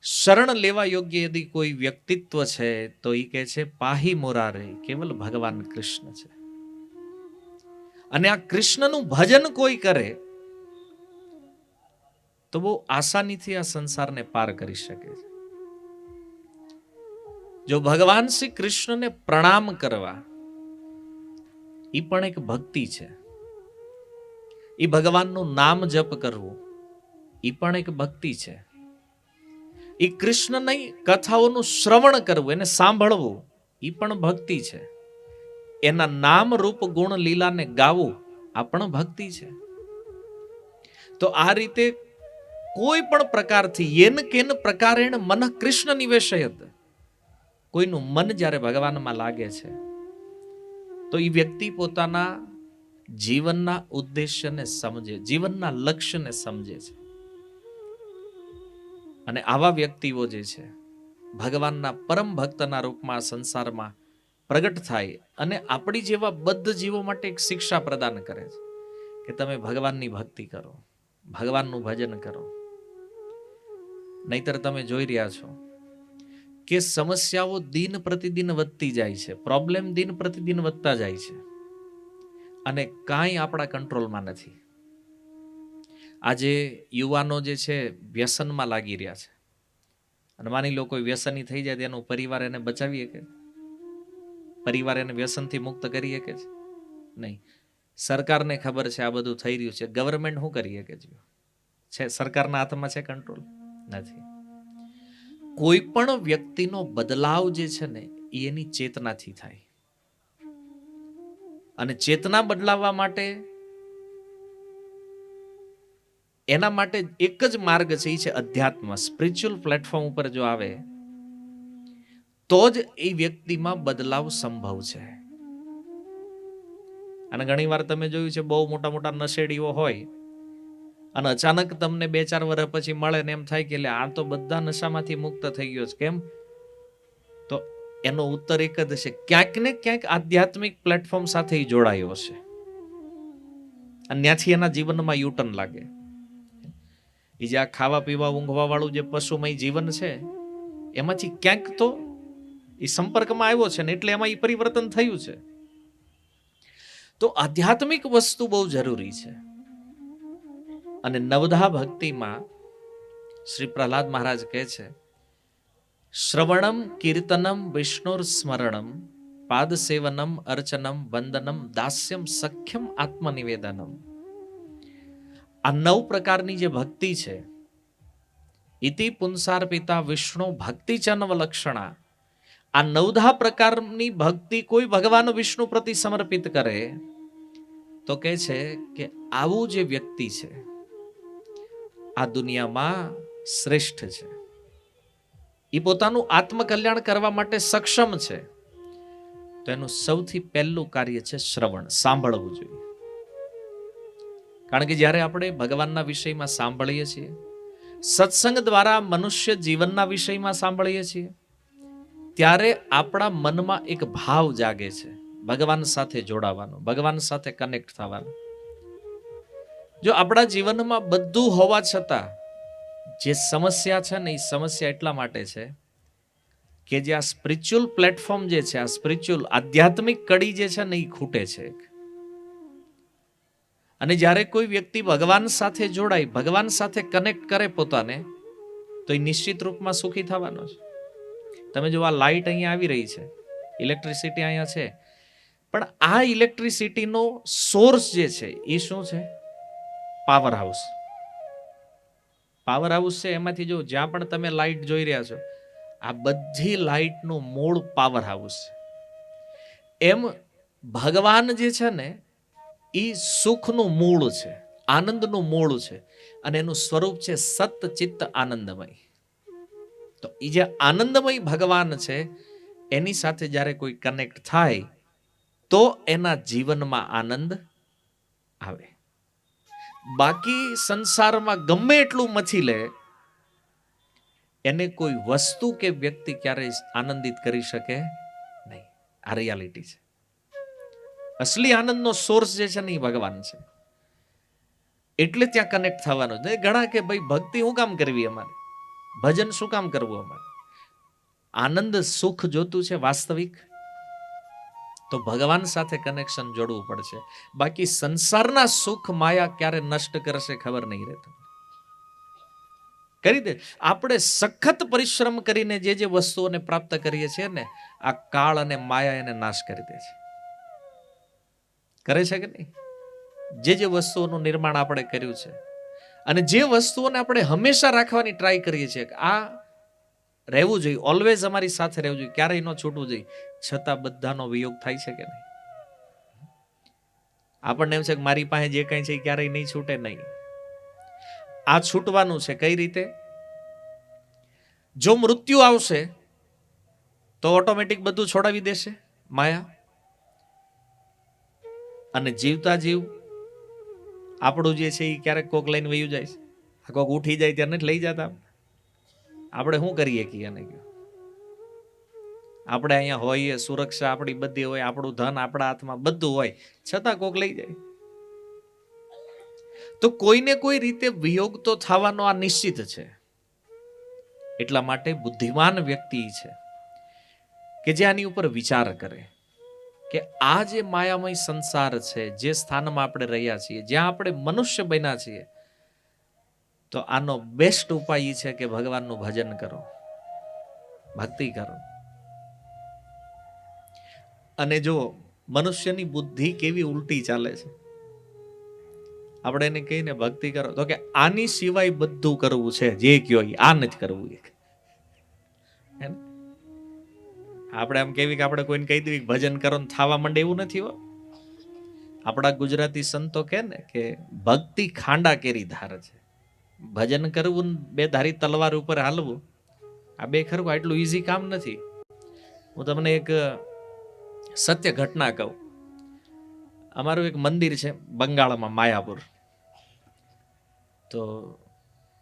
શરણ લેવા યોગ્ય યદિ કોઈ વ્યક્તિત્વ છે તો એ કહે છે પાહી મોરારે, કેવલ ભગવાન કૃષ્ણ છે. અને આ કૃષ્ણનું ભજન કોઈ કરે તો બહુ આસાનીથી આ સંસારને પાર કરી શકે છે. જો ભગવાન શ્રી કૃષ્ણને પ્રણામ કરવા એ પણ એક ભક્તિ છે. એ ભગવાનનું નામ જપ કરવું એ પણ એક ભક્તિ છે. એ કૃષ્ણની કથાઓનું શ્રવણ કરવું, એને સાંભળવું એ પણ ભક્તિ છે. એના નામ રૂપ ગુણ લીલાને ગાવું આ પણ ભક્તિ છે. તો આ રીતે કોઈ પણ પ્રકારથી યેન કેન પ્રકારેણ મન કૃષ્ણ નિવેશયત. કોઈનું મન જ્યારે ભગવાનમાં લાગે છે તો એ વ્યક્તિ પોતાના જીવનના ઉદ્દેશ્યને સમજે, જીવનના લક્ષ્યને સમજે છે. અને આવા વ્યક્તિઓ જે છે ભગવાનના પરમ ભક્તના રૂપમાં સંસારમાં પ્રગટ થાય અને આપણી જેવા બદ્ધ જીવો માટે એક શિક્ષા પ્રદાન કરે છે કે તમે ભગવાનની ભક્તિ કરો, ભગવાનનું ભજન કરો. નહીતર તમે જોઈ રહ્યા છો કે સમસ્યાઓ દિન પ્રતિદિન વધતી જાય છે, પ્રોબ્લેમ દિન પ્રતિદિન વધતા જાય છે. અને કાંઈ આપણા કંટ્રોલમાં નથી. આજે યુવાનો જે છે વ્યસનમાં લાગી રહ્યા છે, અને માની લો કોઈ વ્યસની થઈ જાય તેનો પરિવાર એને બચાવી શકે, પરિવાર એને વ્યસનથી મુક્ત કરી શકે છે? નહીં. સરકારને ખબર છે આ બધું થઈ રહ્યું છે, ગવર્મેન્ટ શું કરી શકે છે? સરકારના હાથમાં છે કંટ્રોલ? નથી. કોઈ પણ વ્યક્તિનો બદલાવ જે છે ને એ એની ચેતનાથી થાય, અને ચેતના બદલાવવા માટે એના માટે એક જ માર્ગ છે, એ છે અધ્યાત્મ. સ્પિરિચ્યુઅલ પ્લેટફોર્મ ઉપર જો આવે તો જ એ વ્યક્તિમાં બદલાવ સંભવ છે. અને ઘણી વાર તમે જોયું છે, બહુ મોટા મોટા નશેડીઓ હોય અને અચાનક તમને 2-4 વર્ષ પછી મળે ને એમ થાય કે આ તો બધા નશામાંથી મુક્ત થઈ ગયો છે. કેમ? તો એનો ઉત્તર એક જ છે, ક્યાંક ને ક્યાંક આધ્યાત્મિક પ્લેટફોર્મ સાથે જોડાયો છે, અને ત્યાંથી એના જીવનમાં યુટર્ન લાગે. એ જે આ ખાવા પીવા ઊંઘવા વાળું જે પશુમય જીવન છે એમાંથી ક્યાંક તો એ સંપર્કમાં આવ્યો છે ને એટલે એમાં એ પરિવર્તન થયું છે. તો આધ્યાત્મિક વસ્તુ બહુ જરૂરી છે. અને નવધા ભક્તિમાં શ્રી પ્રહલાદ મહારાજ કહે છે, શ્રવણમ કીર્તનમ વિષ્ણુર સ્મરણમ પાદ સેવનમ અર્ચનમ વંદનમ દાસ્યમ સખ્યમ આત્મનિવેદનમ. આ 9 પ્રકારની જે ભક્તિ છે, ઇતિ પુંસાર્પિતા વિષ્ણુ ભક્તિ ચનવ લક્ષણા. આ 9 પ્રકારની ભક્તિ કોઈ ભગવાન વિષ્ણુ પ્રતિ સમર્પિત કરે તો કહે છે કે આવું જે વ્યક્તિ છે આ દુનિયામાં શ્રેષ્ઠ છે. એ પોતાનું આત્મકલ્યાણ કરવા માટે સક્ષમ છે. તો એનું સૌથી પહેલું કાર્ય છે શ્રવણ, સાંભળવું જોઈએ. કારણ કે જ્યારે આપણે ભગવાનના વિષયમાં સાંભળીએ છીએ, સત્સંગ દ્વારા મનુષ્ય જીવનના વિષયમાં સાંભળીએ છીએ, ત્યારે આપણા મનમાં એક ભાવ જાગે છે ભગવાન સાથે જોડાવાનો, ભગવાન સાથે કનેક્ટ થવાનો. જો આપણા જીવનમાં બધું હોવા છતાં જે સમસ્યા છે ને એ સમસ્યા એટલા માટે છે કે જે આ સ્પિરિચ્યુઅલ પ્લેટફોર્મ જે છે, આ સ્પિરિચ્યુઅલ આધ્યાત્મિક કડી જે છે ને એ ખૂટે છે. અને જ્યારે કોઈ વ્યક્તિ ભગવાન સાથે જોડાય, ભગવાન સાથે કનેક્ટ કરે પોતાને, તો એ નિશ્ચિત રૂપમાં સુખી થવાનો છે. તમે જો આ લાઇટ અહીંયા આવી રહી છે, ઇલેક્ટ્રિસિટી અહીંયા છે, પણ આ ઇલેક્ટ્રિસિટીનો સોર્સ જે છે એ શું છે? Power house. પાવર હાઉસ છે, એમાંથી જો જ્યાં પણ તમે લાઇટ જોઈ રહ્યા છો, આ બધી લાઇટનું મૂળ પાવર હાઉસ છે. એમ ભગવાન જે છે ને એ સુખનું મૂળ છે, આનંદનું મૂળ છે, અને એનું સ્વરૂપ છે સત ચિત્ત આનંદમય. તો એ જે આનંદમય ભગવાન છે એની સાથે જ્યારે કોઈ કનેક્ટ થાય તો એના જીવનમાં આનંદ આવે. બાકી સંસારમાં ગમે એટલું મથી લે, એને કોઈ વસ્તુ કે વ્યક્તિ ક્યારેય આનંદિત કરી શકે નહીં. આ રિયાલિટી છે. અસલી આનંદનો સોર્સ જે છે ને એ ભગવાન છે. એટલે ત્યાં કનેક્ટ થવાનું. ઘણા કે ભાઈ ભક્તિ શું કામ કરવી, અમારે ભજન શું કામ કરવું, અમારે આનંદ સુખ જોતું છે વાસ્તવિક, તો ભગવાન સાથે કનેક્શન જોડવું પડશે. બાકી સંસારના સુખ માયા ક્યારે નષ્ટ કરશે ખબર નહીં રહેતું. કરી દે. આપણે સખત પરિશ્રમ કરીને જે જે વસ્તુઓને પ્રાપ્ત કરીએ છીએ ને, આ કાળ અને માયા એને નાશ કરી દે છે. કરે છે કે નહીં? જે જે વસ્તુઓનું નિર્માણ આપણે કર્યું છે, અને જે વસ્તુઓને આપણે હંમેશા રાખવાની ટ્રાય કરીએ છીએ, આ રહેવું જોઈએ, ઓલવેઝ અમારી સાથે રહેવું જોઈએ, ક્યારેય ન છૂટવું જોઈએ, છતાં બધાનો વિયોગ થાય છે કે નહીં? આપણને એમ છે કે મારી પાસે જે કંઈ છે એ ક્યારેય નહીં છૂટે. નહીં, આ છૂટવાનું છે. કઈ રીતે? જો મૃત્યુ આવશે તો ઓટોમેટિક બધું છોડાવી દેશે માયા, અને જીવતા જીવ આપણું જે છે એ ક્યારેક કોક લઈને વયું જાય છે. આ કોક ઉઠી જાય ત્યારે નથી લઈ જતા. આપણે શું કરીએ કે એને કહ્યું, આપણે અહીંયા હોઈએ, સુરક્ષા આપણી બધી હોય, આપણું ધન આપણા હાથમાં બધું હોય, છતાં કોક લઈ જાય. તો કોઈને કોઈ રીતે વિયોગ તો થવાનો આ નિશ્ચિત છે. એટલા માટે બુદ્ધિમાન વ્યક્તિ છે કે જે આની ઉપર વિચાર કરે કે આ જે માયામય સંસાર છે, જે સ્થાનમાં આપણે રહ્યા છીએ, જ્યાં આપણે મનુષ્ય બન્યા છીએ, તો આનો બેસ્ટ ઉપાય એ છે કે ભગવાનનું ભજન કરો, ભક્તિ કરો. અને જો મનુષ્યની બુદ્ધિ કેવી ઉલટી ચાલે છે, આપણે એને કહીને ભક્તિ કરો તો કે આની સિવાય બધું કરવું છે, જે કયો આ નથી કરવું. આપણે આમ કેવી કે આપણે કોઈને કહી દેવી ભજન કરો ને થવા માંડે, એવું નથી હો. આપણા ગુજરાતી સંતો કે ને કે ભક્તિ ખાંડા કેરી ધાર છે. ભજન કરવું ને બે ધારી તલવાર ઉપર હાલવું, આ બે ખરું એટલું ઈઝી કામ નથી. હું તમને એક સત્ય ઘટના કહું. અમારું એક મંદિર છે બંગાળમાં, માયાપુર. તો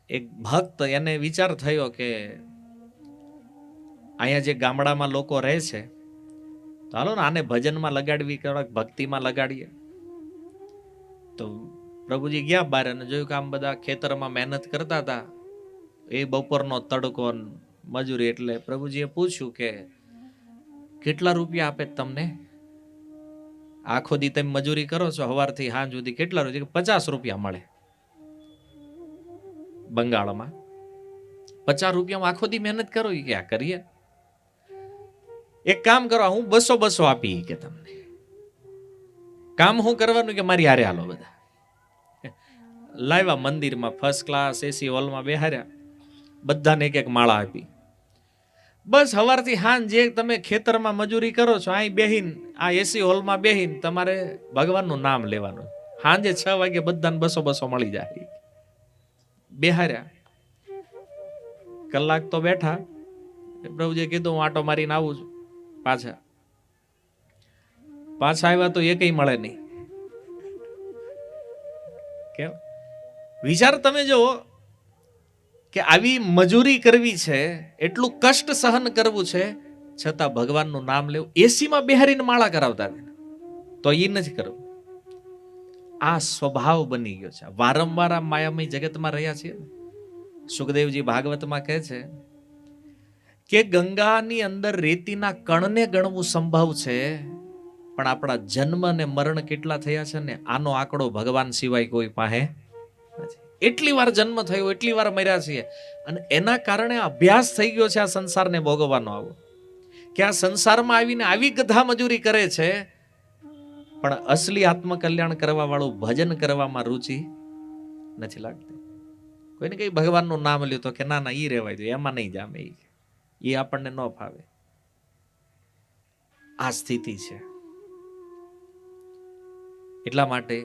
એક ભક્ત, એને વિચાર થયો કે અહીંયા જે ગામડામાં લોકો રહે છે, તો હાલો ને આને ભજનમાં લગાડવી, કડાક ભક્તિમાં લગાડીએ. તો પ્રભુજી ગયા બહાર અને જોયું કે આમ બધા ખેતરમાં મહેનત કરતા હતા, એ બપોરનો તડકો મજૂરી. એટલે પ્રભુજીએ પૂછ્યું કે કેટલા રૂપિયા આપે તમને? આખો દી તમે મજૂરી કરો છો, સવારથી સાંજ સુધી કેટલા રૂપિયા? 50 રૂપિયા મળે. બંગાળમાં 50 રૂપિયામાં આખો દી મહેનત કરો, એ ક્યાં કરીએ? એક કામ કરો, હું 200 આપી કે તમને. કામ શું કરવાનું કે મારી હારે હાલો. બધા લાવ્યા મંદિરમાં, ફર્સ્ટ ક્લાસ એસી હોલમાં બેહાર્યા, બધાને એક એક માળા આપી. બસ સવારથી સાંજ જે તમે ખેતરમાં મજૂરી કરો છો, અહીં બેહીન આ એસી હોલમાં બેહીન તમારે ભગવાનનું નામ લેવાનું. સાંજે 6 વાગે બધાને 200 મળી જાય. બેહાર્યા, કલાક તો બેઠા. પ્રભુજીએ કીધું હું આટો મારીને આવું છું. પાછા આવ્યા તો એકય મળે નહીં. કેમ? વિચાર તમે જો કે આવી મજૂરી કરવી છે, એટલું કષ્ટ સહન કરવું છે, છતાં ભગવાનનું નામ લેવું. એસીમાં બેહારીને માળા કરાવતા તો એ નથી કરવું. આ સ્વભાવ બની ગયો છે. વારંવાર આ માયામય જગતમાં રહ્યા છીએ. સુખદેવજી ભાગવતમાં કહે છે કે ગંગાની અંદર રેતીના કણને ગણવું સંભવ છે, પણ આપણા જન્મ અને મરણ કેટલા થયા છે ને, આનો આંકડો ભગવાન સિવાય કોઈ પાસે નથી. એટલી વાર જન્મ થયો, એટલી વાર મર્યા છીએ, અને એના કારણે અભ્યાસ થઈ ગયો છે આ સંસારને ભોગવવાનો. આવો કે આ સંસારમાં આવીને આવી ગધા મજૂરી કરે છે, પણ અસલી આત્મકલ્યાણ કરવા વાળું ભજન કરવામાં રુચિ નથી લાગતી. કોઈને કઈ ભગવાનનું નામ લ્યું તો કે ના ના ઈ રહેવાય દો, એમાં નહીં જામે, એ આપણને ન ફાવે. આ સ્થિતિ છે. એટલા માટે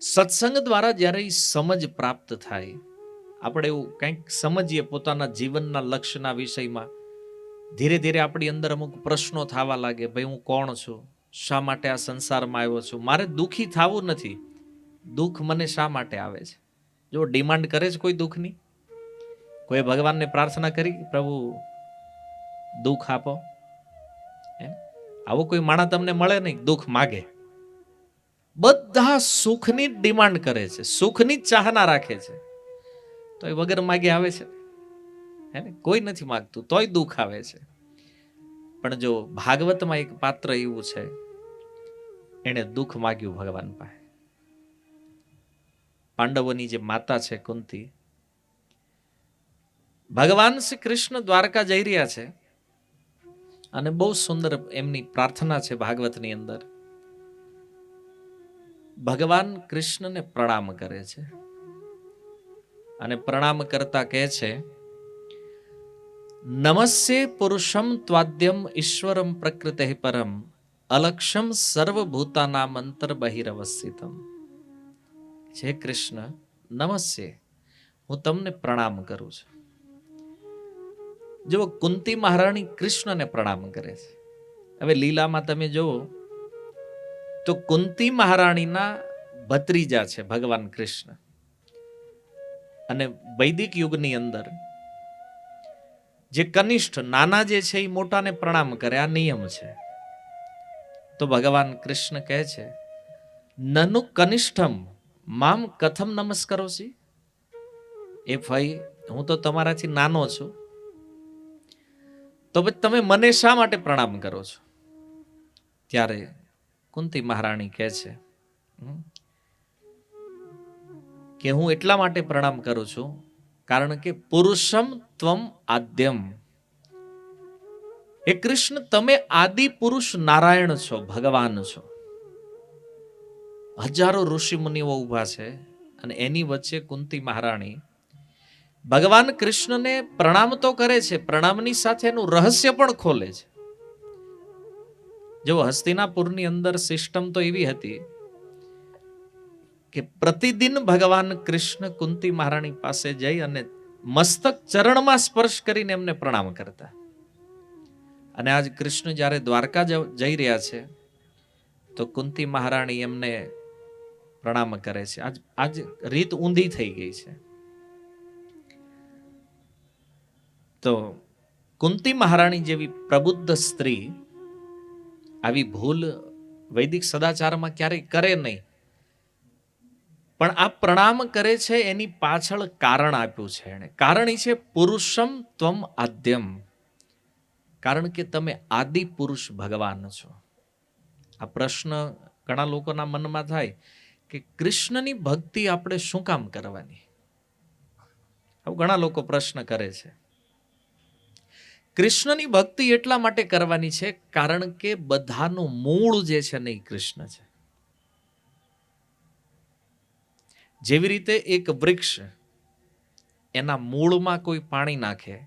સત્સંગ દ્વારા જ્યારે સમજ પ્રાપ્ત થાય, આપણે એવું કંઈક સમજીએ પોતાના જીવનના લક્ષ્યના વિષયમાં, ધીરે ધીરે આપણી અંદર અમુક પ્રશ્નો થવા લાગે. ભાઈ હું કોણ છું? શા માટે આ સંસારમાં આવ્યો છું? મારે દુઃખી થવું નથી, દુઃખ મને શા માટે આવે છે? જો ડિમાન્ડ કરે છે કોઈ દુઃખની? કોઈ ભગવાનને પ્રાર્થના કરી પ્રભુ દુઃખ આપો? આવો કોઈ માણસ તમને મળે નહીં દુઃખ માગે. બધા સુખની ડિમાન્ડ કરે છે, સુખની જ ચાહના રાખે છે, તો એ વગર માગે આવે છે? હે ને? કોઈ નથી માગતું તોય દુઃખ આવે છે. પણ જો ભાગવતમાં એક પાત્ર એવું છે, એને દુઃખ માગ્યું ભગવાન પાસે. પાંડવોની જે માતા છે કુંતી, ભગવાન શ્રી કૃષ્ણ દ્વારકા જઈ રહ્યા છે, અને બહુ સુંદર એમની પ્રાર્થના છે ભાગવતની અંદર. ભગવાન કૃષ્ણને પ્રણામ કરે છે, અને પ્રણામ કરતા કહે છે, નમસ્તે પુરુષમ ત્વાદ્યમ ઈશ્વરમ પ્રકૃતે પરમ અલક્ષમ સર્વભૂતાનામ અંતર બહિરવસ્થિતમ. હે કૃષ્ણ, નમસ્તે, હું તમને પ્રણામ કરું છું. જો કુંતી મહારાણી કૃષ્ણને પ્રણામ કરે છે. હવે લીલામાં તમે જુઓ તો કુંતી મહારાણીના ભત્રીજા છે ભગવાન કૃષ્ણ, અને વૈદિક યુગની અંદર જે કનિષ્ઠ નાના જે છે એ મોટાને પ્રણામ કરે, આ નિયમ છે. તો ભગવાન કૃષ્ણ કહે છે, નનુ કનિષ્ઠમ મામ કથમ નમસ્કરોસી. એ ભાઈ, હું તો તમારાથી નાનો છું, તો પછી તમે મને શા માટે પ્રણામ કરો છો? ત્યારે કુંતી મહારાણી કહે છે કે હું એટલા માટે પ્રણામ કરું છું કારણ કે પુરુષમ ત્વમ આદ્યમ. હે કૃષ્ણ, તમે આદિ પુરુષ નારાયણ છો, ભગવાન છો. હજારો ઋષિ મુનિઓ ઉભા છે અને એની વચ્ચે કુંતી મહારાણી ભગવાન કૃષ્ણને પ્રણામ તો કરે છે, પ્રણામની સાથે એનું રહસ્ય પણ ખોલે છે. જો હસ્તિનાપુરની અંદર સિસ્ટમ તો એવી હતી કે પ્રતિદિન ભગવાન કૃષ્ણ કુંતી મહારાણી પાસે જઈ અને મસ્તક ચરણમાં સ્પર્શ કરીને એમને પ્રણામ કરતા. અને આજ કૃષ્ણ જ્યારે દ્વારકા જઈ રહ્યા છે તો કુંતી મહારાણી એમને પ્રણામ કરે છે. આજ રીત ઊંધી થઈ ગઈ છે. તો કુંતી મહારાણી જેવી પ્રબુદ્ધ સ્ત્રી આવી ભૂલ વૈદિક સદાચારમાં ક્યારેય કરે નહીં. પણ આ પ્રણામ કરે છે એની પાછળ કારણ આપ્યું છે એણે. કારણ એ છે પુરુષમ ત્વમ આદ્યમ, કારણ કે તમે આદિ પુરુષ ભગવાન છો. આ પ્રશ્ન ઘણા લોકોના મનમાં થાય કે કૃષ્ણની ભક્તિ આપણે શું કામ કરવાની? આવું ઘણા લોકો પ્રશ્ન કરે છે. કૃષ્ણની ભક્તિ એટલા માટે કરવાની છે કારણ કે બધાનું મૂળ જે છે ને એ કૃષ્ણ છે. જેવી રીતે એક વૃક્ષ એના મૂળમાં કોઈ પાણી નાખે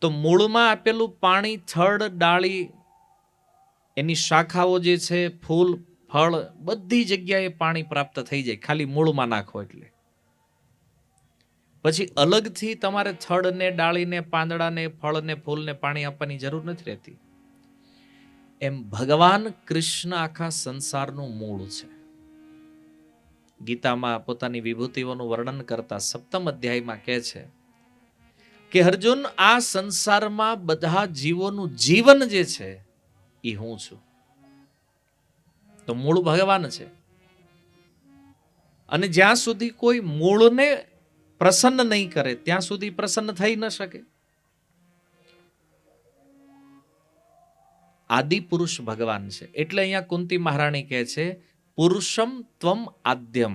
તો મૂળમાં આપેલું પાણી થડ, ડાળી, એની શાખાઓ જે છે, ફૂલ, ફળ, બધી જગ્યાએ પાણી પ્રાપ્ત થઈ જાય, ખાલી મૂળમાં નાખો એટલે. પછી અલગથી તમારે થડને, ડાળીને, પાંદડાને, ફળને, ફૂલને પાણી આપવાની જરૂર નથી રહેતી. એમ ભગવાન કૃષ્ણ આખા સંસારનું મૂળ છે. ગીતામાં પોતાની વિભૂતિઓનું વર્ણન કરતા 7મ અધ્યાયમાં કહે છે કે અર્જુન, આ સંસારમાં બધા જીવોનું જીવન જે છે એ હું છું. તો મૂળ ભગવાન છે. અને જ્યાં સુધી કોઈ મૂળને પ્રસન્ન નહીં કરે ત્યાં સુધી પ્રસન્ન થઈ ન શકે. આદિ પુરુષ ભગવાન છે. એટલે અહીંયા કુંતી મહારાણી કહે છે પુરુષમ ત્વમ આદ્યમ.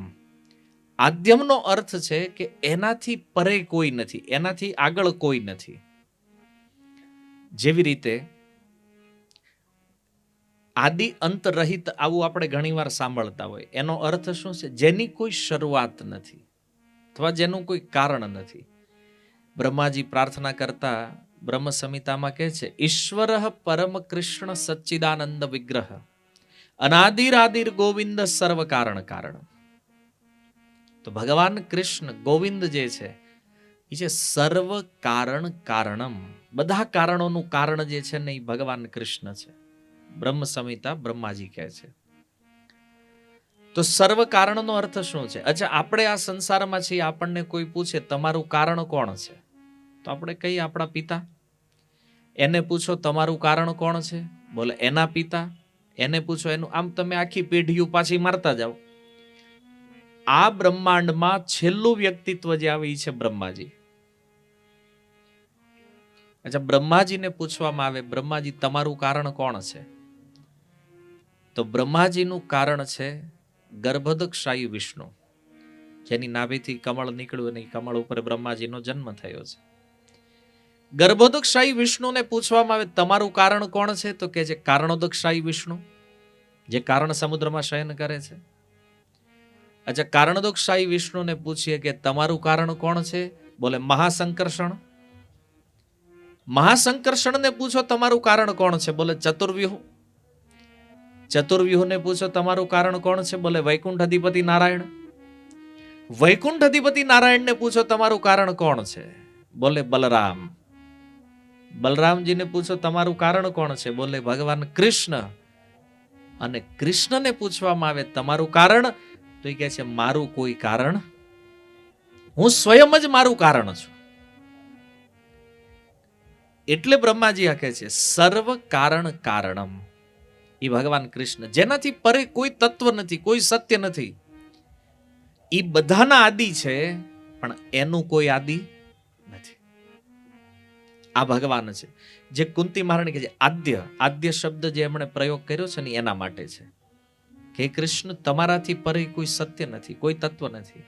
આદ્યમનો અર્થ છે કે એનાથી પરે કોઈ નથી, એનાથી આગળ કોઈ નથી. જેવી રીતે આદિ અંત રહિત, આવું આપણે ઘણીવાર સાંભળતા હોય. એનો અર્થ શું છે? જેની કોઈ શરૂઆત નથી અથવા જેનું કોઈ કારણ નથી. બ્રહ્માજી પ્રાર્થના કરતા બ્રહ્મ સંહિતામાં કહે છે ઈશ્વર પરમ કૃષ્ણ સચ્ચિદાનંદ વિગ્રહ અનાદિરાદિર ગોવિંદ સર્વ કારણ કારણ. તો ભગવાન કૃષ્ણ ગોવિંદ જે છે એ છે સર્વ કારણ કારણમ. બધા કારણોનું કારણ જે છે ને એ ભગવાન કૃષ્ણ છે. બ્રહ્મ સંહિતા બ્રહ્માજી કહે છે. તો સર્વ કારણનો અર્થ શું છે? અચ્છા, આપણે આ સંસારમાં છીએ, આપણને કોઈ પૂછે તમારું કારણ કોણ છે તો આપણે કહીએ આપણા પિતા. એને પૂછો તમારું કારણ કોણ છે, બોલે એના પિતા. એને પૂછો એનું. આમ તમે આખી પેઢીઓ પાછી મારતા જાઓ. આ બ્રહ્માંડમાં છેલ્લું વ્યક્તિત્વ જે આવે છે બ્રહ્માજી. અચ્છા, બ્રહ્માજીને પૂછવામાં આવે બ્રહ્માજી તમારું કારણ કોણ છે? તો બ્રહ્માજીનું કારણ છે ગર્ભોદકશાહી વિષ્ણુ, જેની નાભીથી કમળ નીકળ્યું અને કમળ ઉપર બ્રહ્માજીનો જન્મ થયો છે. ગર્ભોદકશાહી વિષ્ણુને પૂછવામાં આવે તમારું કારણ કોણ છે તો કે છે કારણોદકશાહી વિષ્ણુ, જે કારણ સમુદ્રમાં શયન કરે છે. અચ્છા, કારણોદકશાહી વિષ્ણુને પૂછીએ કે તમારું કારણ કોણ છે, બોલે મહાસંકર્ષણ. મહાસંકર્ષણને પૂછો તમારું કારણ કોણ છે, બોલે ચતુર્વ્યુહ. ચતુર્વ્યુહને પૂછો તમારું કારણ કોણ છે, બોલે વૈકુંઠ અધિપતિ નારાયણ. વૈકુંઠ અધિપતિ નારાયણને પૂછો તમારું કારણ કોણ છે, બોલે બલરામ. બલરામજીને પૂછો તમારું કારણ કોણ છે, બોલે ભગવાન કૃષ્ણ. અને કૃષ્ણને પૂછવામાં આવે તમારું કારણ તો એ કહે છે મારું કોઈ કારણ, હું સ્વયં જ મારું કારણ છું. એટલે બ્રહ્માજી આ કહે છે સર્વ કારણ કારણમ. એ ભગવાન કૃષ્ણ, જેનાથી પરે કોઈ તત્વ નથી, કોઈ સત્ય નથી. એ બધાના આદિ છે પણ એનું કોઈ આદિ નથી. આ ભગવાન છે. જે કુંતી મહારાણી કે છે આદ્ય, આદ્ય શબ્દ જે એમણે પ્રયોગ કર્યો છે ને એના માટે છે કે હે કૃષ્ણ, તમારાથી પરે કોઈ સત્ય નથી, કોઈ તત્વ નથી.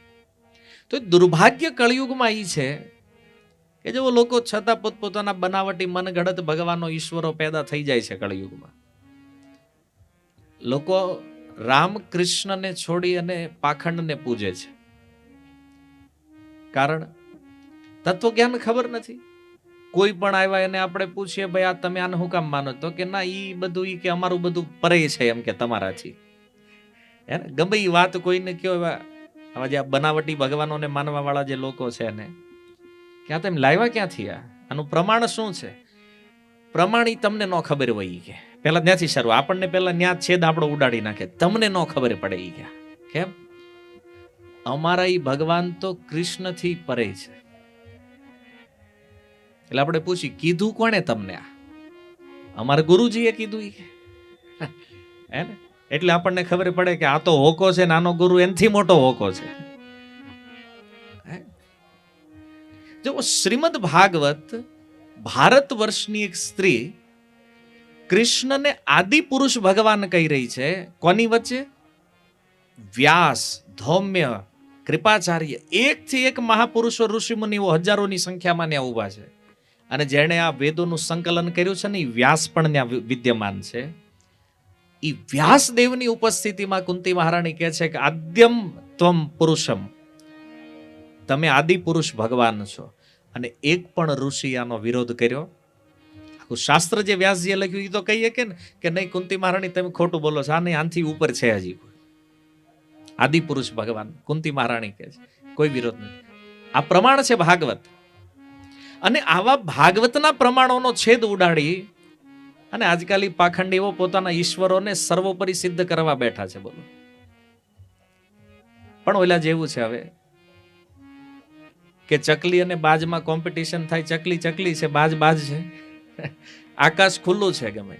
તો દુર્ભાગ્ય કળિયુગમાં એ છે કે જો લોકો છતાં પોતપોતાના બનાવટી મનગઢત ભગવાનો ઈશ્વરો પેદા થઈ જાય છે કળિયુગમાં. લોકો રામ કૃષ્ણને છોડી અને પાખંડને પૂજે છે. કારણ તત્વ જ્ઞાન ખબર નથી. કોઈ પણ આવ્યા એને આપણે પૂછીએ ભાઈ આ તમે આને હું કામ માનો, તો કે ના ઈ બધું ઈ કે અમારું બધું પરે છે એમ કે તમારાથી. હે ને, ગમે એ વાત કોઈને કયો, આવા જે બનાવટી ભગવાનોને માનવા વાળા જે લોકો છે ને, ક્યાં તમે લાવ્યા ક્યાંથી, આનું પ્રમાણ શું છે? પ્રમાણ ઈ તમને ન ખબર હોય ઈ કે પેલા ત્યાંથી શરૂ, આપણને પેલા ન્યા છેદ આપણો ઉડાડી નાખે, તમને ન ખબર પડે ઈ કે કેમ? અમારા ઈ ભગવાન તો કૃષ્ણથી પરે છે. એટલે આપણે પૂછી કીધું કોણે તમને? આ અમારા ગુરુજીએ કીધું ઈ હે ને? એટલે આપણને ખબર પડે કે આ તો હોકો છે, નાનો ગુરુ એનથી મોટો હોકો છે. જો શ્રીમદ ભાગવત ભારત વર્ષની એક સ્ત્રી કૃષ્ણને આદિ પુરુષ ભગવાન કહી રહી છે. કોની વચ્ચે? વ્યાસ, ધૌમ્ય, કૃપાચાર્ય, એકથી એક મહાપુરુષો ઋષિમુનિઓ હજારોની સંખ્યામાં ત્યાં ઊભા છે. અને જેણે આ વેદોનું સંકલન કર્યું છે ને એ વ્યાસ પણ ત્યાં વિદ્યમાન છે. એ વ્યાસદેવની ઉપસ્થિતિમાં કુંતી મહારાણી કહે છે કે આદ્યમ ત્વમ પુરુષમ, તમે આદિ પુરુષ ભગવાન છો. અને એક પણ ઋષિ આનો વિરોધ કર્યો? આખું શાસ્ત્ર જે વ્યાસજીએ લખ્યું એ તો કહીએ કે ને કે નહીં કુંતી મહારાણી તમે ખોટું બોલો છો, આ નહીં, આનથી ઉપર છે હજી આદિ પુરુષ ભગવાન. કુંતી મહારાણી કહે છે કોઈ વિરોધ નથી. આ પ્રમાણ છે ભાગવત. અને આવા ભાગવતના પ્રમાણોનો છેદ ઉડાડી અને આજકાલ પાખંડીઓ પોતાના ઈશ્વરોને સર્વોપરી સિદ્ધ કરવા બેઠા છે. બોલો, પણ ઓલા જેવું છે હવે કે ચકલી અને બાજમાં કોમ્પિટિશન થાય. ચકલી ચકલી છે, બાજ બાજ છે, આકાશ ખુલ્લું છે ગમે.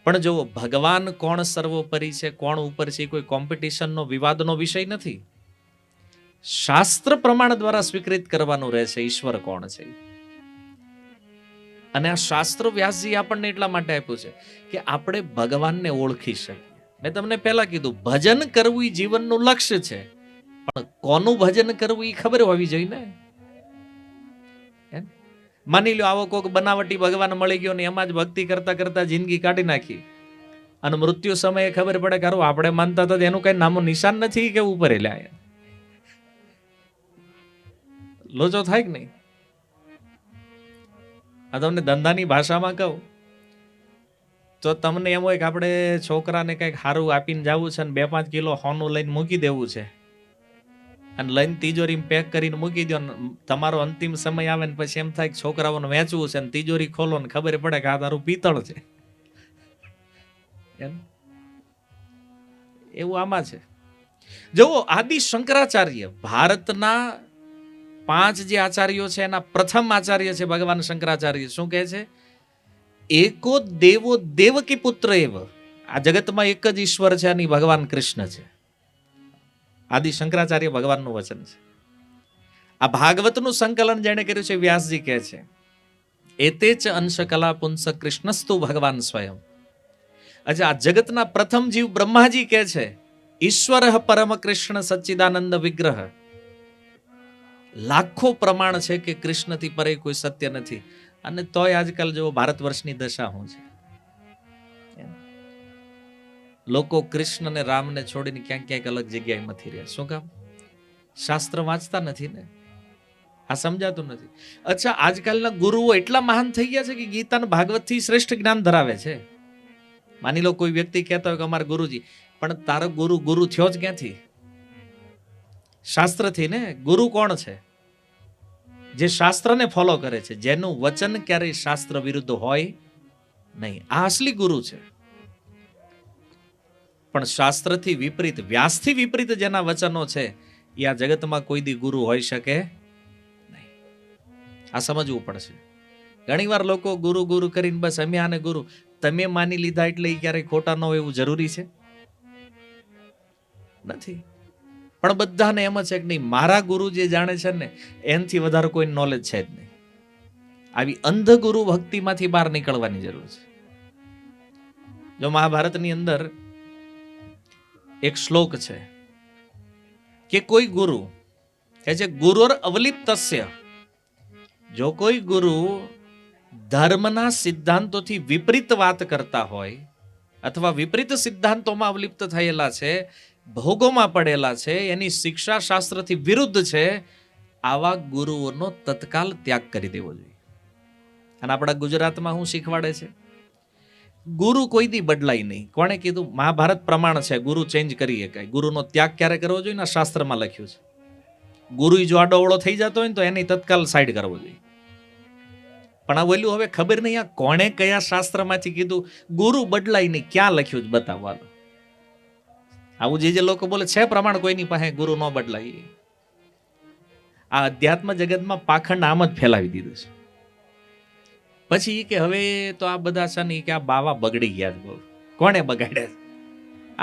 પણ જો ભગવાન કોણ સર્વોપરી છે, કોણ ઉપર છે, કોઈ કોમ્પિટિશનનો વિવાદનો વિષય નથી. શાસ્ત્ર પ્રમાણ દ્વારા સ્વીકૃત કરવાનું રહેશે ઈશ્વર કોણ છે. અને આ શાસ્ત્ર વ્યાસજી આપણને એટલા માટે આપ્યું છે કે આપણે ભગવાનને ઓળખી શકીએ. મેં તમને પહેલા કીધું ભજન કરવું એ જીવનનું લક્ષ્ય છે, પણ કોનું ભજન કરવું એ ખબર હોવી જોઈએ ને. માની લો આવો કોઈક બનાવટી ભગવાન મળી ગયો ને એમાં જ ભક્તિ કરતા કરતા જિંદગી કાઢી નાખી અને મૃત્યુ સમયે ખબર પડે કે આપણે માનતા હતા એનું કઈ નામો નિશાન નથી કે ઉપર લ્યા, લોચો થાય કે નહીં? આ તમને ધંધાની ભાષામાં કહું તો તમને એમ હોય કે આપણે છોકરાને કંઈક સારું આપીને જવું છે ને 2-5 કિલો હોનું લઈને મૂકી દેવું છે અને લઈને તિજોરી પેક કરીને મૂકી દો. તમારો અંતિમ સમય આવે ને પછી એમ થાય કે છોકરાઓને વેચવું છે ને તિજોરી ખોલો ને ખબર પડે કે આ તારું પિત્તળ છે. એવું આમાં છે. જુઓ, આદિ શંકરાચાર્ય ભારતના 5 જે આચાર્યો છે એના પ્રથમ આચાર્ય છે ભગવાન શંકરાચાર્ય. શું કહે છે? એકો દેવો દેવકી પુત્ર એવ. આ જગતમાં એક જ ઈશ્વર છે અને ભગવાન કૃષ્ણ છે. આદિ શંકરાચાર્ય ભગવાનનું વચન છે. આ ભાગવતનું સંકલન જેણે કર્યું છે વ્યાસજી કહે છે એતે ચ અંશ કલા પુંસ કૃષ્ણસ્તુ ભગવાન સ્વયં. અચ્છા, આ જગતના પ્રથમ જીવ બ્રહ્માજી કહે છે ઈશ્વર પરમ કૃષ્ણ સચ્ચિદાનંદ વિગ્રહ. લાખો પ્રમાણ છે કે કૃષ્ણથી પરે કોઈ સત્ય નથી. અને તોય આજકાલ જો ભારત વર્ષની દશા શું છે, લોકો કૃષ્ણ અને રામને છોડીને ક્યાંક ક્યાંક અલગ જગ્યાએ મથી રહ્યા. શું કામ? શાસ્ત્ર વાંચતા નથી ને, આ સમજાતું નથી. અચ્છા, આજકાલના ગુરુઓ એટલા મહાન થઈ ગયા છે કે ગીતા અને ભાગવતથી શ્રેષ્ઠ જ્ઞાન ધરાવે છે. માની લો કોઈ વ્યક્તિ કહેતા હોય કે અમારા ગુરુજી, પણ તારો ગુરુ ગુરુ થયો જ ક્યાંથી? શાસ્ત્રથી ને. ગુરુ કોણ છે? જે શાસ્ત્રને ફોલો કરે છે, જેનું વચન ક્યારેય શાસ્ત્ર વિરુદ્ધ હોય નહીં. આ અસલી ગુરુ છે. પણ શાસ્ત્રથી વિપરીત, વ્યાસથી વિપરીત જેના વચનો છે એ આ જગતમાં કોઈ દી ગુરુ હોઈ શકે નહીં. આ સમજવું પડશે. ઘણીવાર લોકો ગુરુ ગુરુ કરીને બસ અમે આને ગુરુ, તમે માની લીધા એટલે એ ક્યારેય ખોટા ન હોય એવું જરૂરી છે નથી. પણ બધાને એમ છે કે નહીં, મારા ગુરુ જે જાણે છે ને એનાથી વધારે કોઈ નોલેજ છે જ નહીં. આવી અંધ ગુરુ ભક્તિમાંથી બહાર નીકળવાની જરૂર છે. જો મહાભારતની અંદર એક શ્લોક છે કે કોઈ ગુરુ કે છે ગુરુર અવલિપ્તસ્ય, જો કોઈ ગુરુ ધર્મના સિદ્ધાંતોથી વિપરીત વાત કરતા હોય અથવા વિપરીત સિદ્ધાંતોમાં અવલિપ્ત થયેલા છે, ભોગોમાં પડેલા છે, એની શિક્ષા શાસ્ત્રથી વિરુદ્ધ છે, આવા ગુરુઓનો તત્કાલ ત્યાગ કરી દેવો જોઈએ. અને આપણા ગુજરાતમાં શું શીખવાડે છે? ગુરુ કોઈ દી બદલાય નહીં. કોણે કીધું? મહાભારત પ્રમાણ છે, ગુરુ ચેન્જ કરી શકાય. ગુરુનો ત્યાગ ક્યારે કરવો જોઈએ? ના, શાસ્ત્રમાં લખ્યું છે. ગુરુ જો આડોવળો થઈ જતો હોય ને તો એની તત્કાલ સાઈડ કરવો જોઈએ. પણ આ બોલ્યું હવે ખબર નહીં આ કોણે કયા શાસ્ત્રમાંથી કીધું ગુરુ બદલાય નહીં, ક્યાં લખ્યું જ બતાવવાનું. આવું જે લોકો બોલે છે પ્રમાણ કોઈની પાસે ગુરુ ન બદલાય. આ અધ્યાત્મ જગતમાં પાખંડ આમ જ ફેલાવી દીધું છે. પછી કે હવે તો આ બધા છે ને કે આ બાવા બગડી ગયા છે. કોણે બગાડ્યા?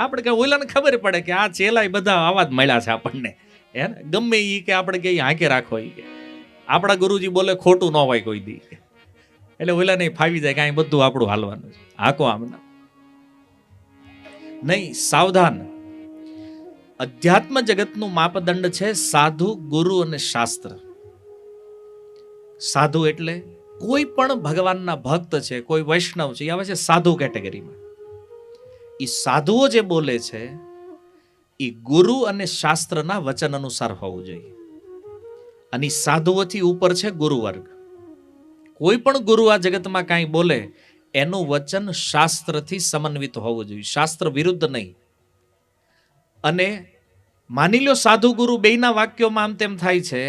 આપણે કે ઓલાને ખબર પડે કે આ ચેલાય બધા આવા જ મળ્યા છે આપણને, હે ને? ગમે ઈ કે આપણે કે હાંકે રાખો, ઈ કે આપણા ગુરુજી બોલે ખોટું ન હોય કોઈ દી, એટલે ઓલા નહીં ફાવી જાય કે અહીં બધું આપણું હાલવાનું છે. હાકો આમના નહીં. સાવધાન. અધ્યાત્મ જગતનું માપદંડ છે સાધુ, ગુરુ અને શાસ્ત્ર. સાધુ એટલે કોઈ પણ ભગવાનના ભક્ત છે, કોઈ વૈષ્ણવ છે, એ આવે છે સાધુ કેટેગરીમાં. એ સાધુઓ જે બોલે છે એ ગુરુ અને શાસ્ત્રના વચન અનુસાર હોવું જોઈએ. અને સાધુઓથી ઉપર છે ગુરુ વર્ગ. કોઈ પણ ગુરુ આ જગતમાં કાંઈ બોલે એનું વચન શાસ્ત્રથી સમન્વિત હોવું જોઈએ, શાસ્ત્ર વિરુદ્ધ નહીં. અને માની લો સાધુ ગુરુ બેયના વાક્યોમાં આમ તેમ થાય છે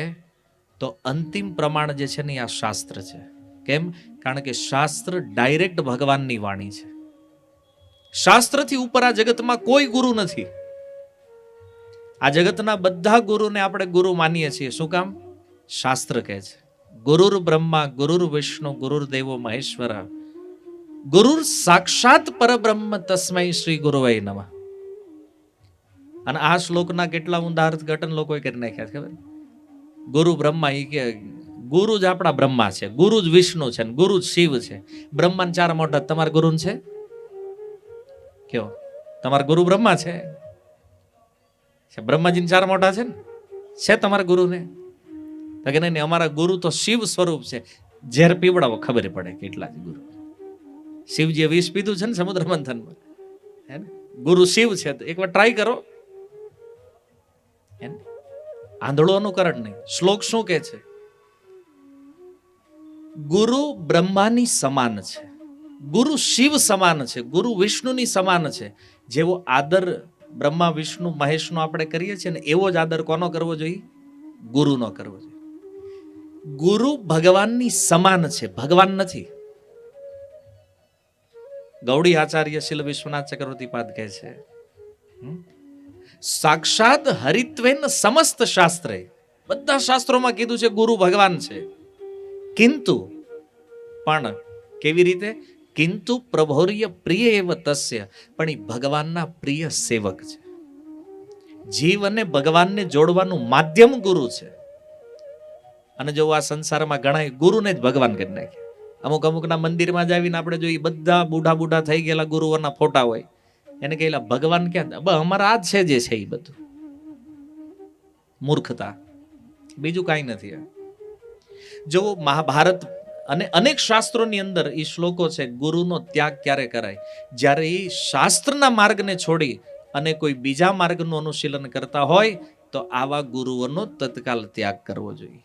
તો અંતિમ પ્રમાણ જે છે ને આ શાસ્ત્ર છે. કેમ? કારણ કે શાસ્ત્ર ડાયરેક્ટ ભગવાનની વાણી છે. શાસ્ત્રથી ઉપર આ જગતમાં કોઈ ગુરુ નથી. આ જગતના બધા ગુરુને આપણે ગુરુ માનીએ છીએ. શું કામ? શાસ્ત્ર કહે છે ગુરુર બ્રહ્મા ગુરુર વિષ્ણુ ગુરુર દેવો મહેશ્વર ગુરુર સાક્ષાત પરબ્રહ્મ તસ્મૈ શ્રી ગુરુવે નમઃ. અને આ શ્લોકના કેટલા ઊંડા અર્થઘટન લોકોએ કરી નાખ્યા ખબર? ગુરુ બ્રહ્મા, એ કે ગુરુ જ આપણા બ્રહ્મા છે, ગુરુ જ વિષ્ણુ છે, ગુરુ જ શિવ છે. બ્રહ્માન 4 મોઢા, તમારા ગુરુ છે? કયો તમારા ગુરુ બ્રહ્મા છે? બ્રહ્માજીને 4 મોઢા છે ને? છે તમારા ગુરુને? તો કે નહીં, અમારા ગુરુ તો શિવ સ્વરૂપ છે. ઝેર પીવડાવો ખબર પડે કેટલા જ ગુરુ. શિવજીએ વિષ પીધું છે ને સમુદ્ર મંથનમાં, હે ને? ગુરુ શિવ છે, તો એકવાર ટ્રાય કરો. આંધળો અનુકરણ નહીં. શ્લોક શું કે છે? ગુરુ બ્રહ્માની સમાન છે, ગુરુ શિવ સમાન છે, ગુરુ વિષ્ણુની સમાન છે. જેવો આદર બ્રહ્મા વિષ્ણુ મહેશનો આપણે કરીએ છીએ ને, એવો જ આદર કોનો કરવો જોઈએ? ગુરુનો કરવો જોઈએ. ગુરુ ભગવાનની સમાન છે, ભગવાન નથી. ગૌડી આચાર્ય શીલ વિશ્વનાથ ચક્રવર્તી પાદ કહે છે સાક્ષાત હરિત્વેન સમસ્ત શાસ્ત્રે. બધા શાસ્ત્રોમાં કીધું છે ગુરુ ભગવાન છે. કિંતુ, પણ કેવી રીતે? કિંતુ પ્રભોર્ય પ્રિય એવ તસ્ય, પણ એ ભગવાનના પ્રિય સેવક છે. જીવ અને ભગવાનને જોડવાનું માધ્યમ ગુરુ છે. અને જો આ સંસારમાં ઘણા ગુરુને જ ભગવાન કરી નાખ્યા. અમુકના મંદિરમાં જ આવીને આપણે જોઈએ બધા બુઢા થઈ ગયેલા ગુરુઓના ફોટા હોય. એને કહેલા ભગવાન ક્યાં? અમારા આ જ છે જે છે એ બધું. મૂર્ખતા, બીજું કાંઈ નથી. જો મહાભારત અને અનેક શાસ્ત્રોની અંદર એ શ્લોકો છે ગુરુનો ત્યાગ ક્યારે કરાય? જ્યારે એ શાસ્ત્રના માર્ગને છોડી અને કોઈ બીજા માર્ગનું અનુશીલન કરતા હોય તો આવા ગુરુઓનો તત્કાલ ત્યાગ કરવો જોઈએ.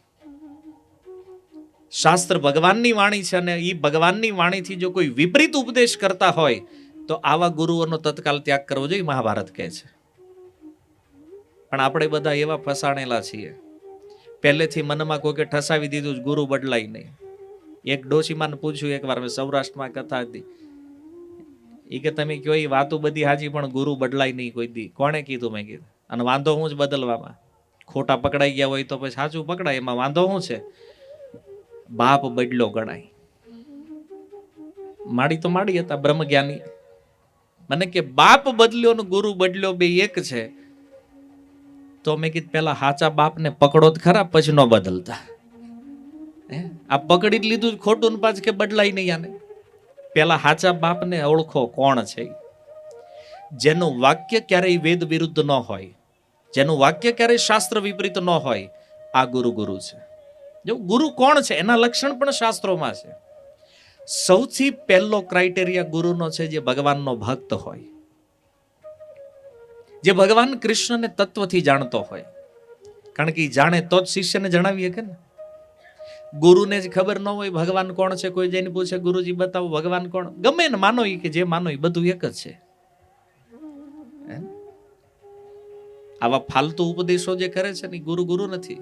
શાસ્ત્ર ભગવાનની વાણી છે અને એ ભગવાનની વાણીથી જો કોઈ વિપરીત ઉપદેશ કરતા હોય તો આવા ગુરુઓનો તત્કાલ ત્યાગ કરવો જોઈએ, મહાભારત કહે છે. પણ આપણે બધા એવા ફસાણેલા છીએ, પહેલેથી મનમાં કોઈકે ઠસાવી દીધું ગુરુ બદલાય નહીં. એક ડોશીમાને પૂછ્યું એકવાર, સૌરાષ્ટ્રમાં કથા હતી, એ કે તમે કયો એ વાતો બધી હાજી પણ ગુરુ બદલાય નહીં કોઈ દી. કોણે કીધું? મેં કીધું. અને વાંધો હું જ બદલવામાં? ખોટા પકડાઈ ગયા હોય તો પછી સાચું પકડાય, એમાં વાંધો શું છે? બાપ બદલો ગણાય. માડી તો માડી હતા બ્રહ્મજ્ઞાની. મને કે બાપ બદલ્યો ને ગુરુ બદલ્યો બે એક છે. તો મેં કીધું પેલા હાચા બાપને પકડો જ ખરા, પછી ન બદલતા. આ પકડી જ લીધું ખોટું ને પાછ કે બદલાય નહીં આને. પેલા હાચા બાપને ઓળખો કોણ છે, જેનું વાક્ય ક્યારેય વેદ વિરુદ્ધ ન હોય, જેનું વાક્ય ક્યારેય શાસ્ત્ર વિપરીત ન હોય. આ ગુરુ ગુરુ છે. જો ગુરુ કોણ છે એના લક્ષણ પણ શાસ્ત્રોમાં છે. સૌથી પહેલો ક્રાઇટેરિયા ગુરુનો છે જે ભગવાનનો ભક્ત હોય, જે ભગવાન કૃષ્ણને તત્વથી જાણતો હોય. કારણ કે એ જાણે તો જ શિષ્યને જણાવીએ કે ને. ગુરુને જ ખબર ન હોય ભગવાન કોણ છે, કોઈ જઈને પૂછે ગુરુજી બતાવો ભગવાન કોણ, ગમે ને માનો એ કે જે માનો એ બધું એક જ છે. આવા ફાલતુ ઉપદેશો જે કરે છે ને ગુરુ ગુરુ નથી,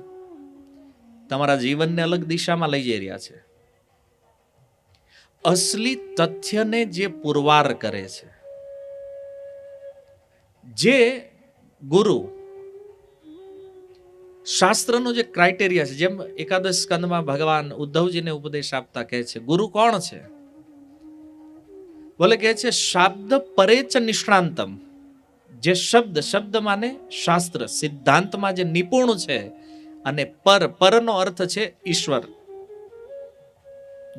તમારા જીવનને અલગ દિશામાં લઈ જઈ રહ્યા છે. અસલી તથ્યને જે પુરવાર કરે છે, જે ગુરુ શાસ્ત્રનો જે ક્રાઇટેરિયા છે, જેમ એકાદશ સ્કંદમાં ભગવાન ઉદ્ધવજીને ઉપદેશ આપતા કહે છે ગુરુ કોણ છે, બોલે કહે છે શાબ્દ પરેચ નિષ્ણાંતમ. જે શબ્દ, શબ્દ માને શાસ્ત્ર, સિદ્ધાંતમાં જે નિપુણ છે, અને પરનો અર્થ છે ઈશ્વર.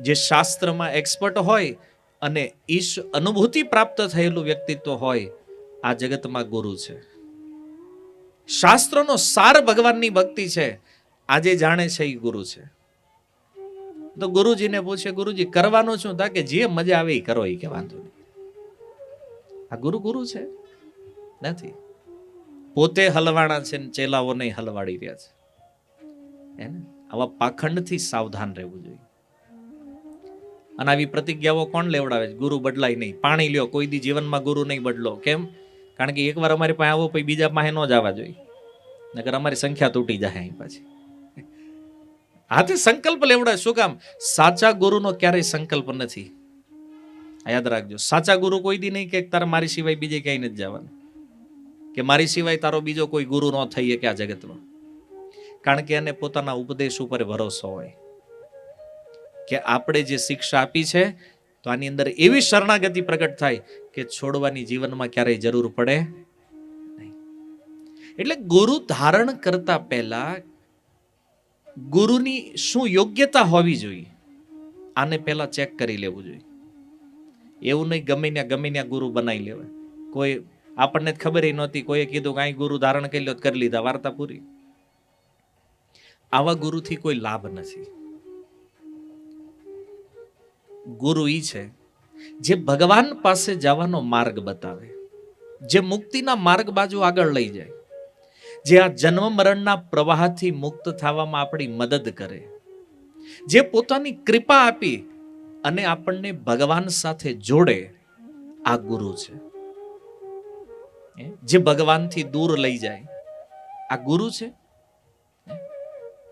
જે શાસ્ત્રમાં એક્સપર્ટ હોય અને અનુભૂતિ પ્રાપ્ત થયેલું વ્યક્તિત્વ હોય, આ જગતમાં ગુરુ છે. શાસ્ત્રનો સાર ભગવાનની ભક્તિ છે, આજે જાણે છે એ ગુરુ છે. તો ગુરુજીને પૂછે ગુરુજી કરવાનું શું, તા કે જે મજા આવે એ કરો, એ કે વાંધો નહીં. આ ગુરુ ગુરુ છે નથી. પોતે હલવાણા છે ને ચેલાઓને હલવાડી રહ્યા છે. આવા પાખંડથી સાવધાન રહેવું જોઈએ. અને આવી પ્રતિજ્ઞાઓ કોણ લેવડાવે છે? ગુરુ બદલાય નહીં. પાણી લ્યો, કોઈ દી જીવનમાં ગુરુ નહીં બદલો. કેમ? કારણ કે એકવાર અમારી પાસે આવો પછી બીજા પાસે ન જવા જોઈએ, નકર અમારી સંખ્યા તૂટી જાય અહીં પાછી. હાથે સંકલ્પ લેવડાવે. શું કામ? સાચા ગુરુનો ક્યારેય સંકલ્પ નથી. યાદ રાખજો, સાચા ગુરુ કોઈ દી નહીં કે તારે મારી સિવાય બીજે ક્યાંય નથી જવાનું, કે મારી સિવાય તારો બીજો કોઈ ગુરુ ન થઈ શકે આ જગતમાં. કારણ કે એને પોતાના ઉપદેશ ઉપર ભરોસો હોય કે આપણે જે શિક્ષા આપી છે તો આની અંદર એવી શરણાગતિ પ્રગટ થાય કે છોડવાની જીવનમાં ક્યારેય જરૂર પડે નહીં. એટલે ગુરુ ધારણ કરતા પહેલા ગુરુની શું યોગ્યતા હોવી જોઈએ, આને પહેલા ચેક કરી લેવું જોઈએ. એવું નહીં ગમે ત્યાં ગુરુ બનાવી લેવાય. કોઈ આપણને ખબર નહોતી, કોઈએ કીધું કાંઈ ગુરુ ધારણ કરી લો, કરી લીધા, વાર્તા પૂરી. આવા ગુરુથી કોઈ લાભ નથી. ગુરુ ઈ છે જે ભગવાન પાસે જવાનો માર્ગ બતાવે, જે મુક્તિના માર્ગ બાજુ આગળ લઈ જાય, જે આ જન્મ મરણના પ્રવાહથી મુક્ત થવામાં આપણી મદદ કરે, જે પોતાની કૃપા આપી અને આપણને ભગવાન સાથે જોડે, આ ગુરુ છે. જે ભગવાનથી દૂર લઈ જાય, આ ગુરુ છે.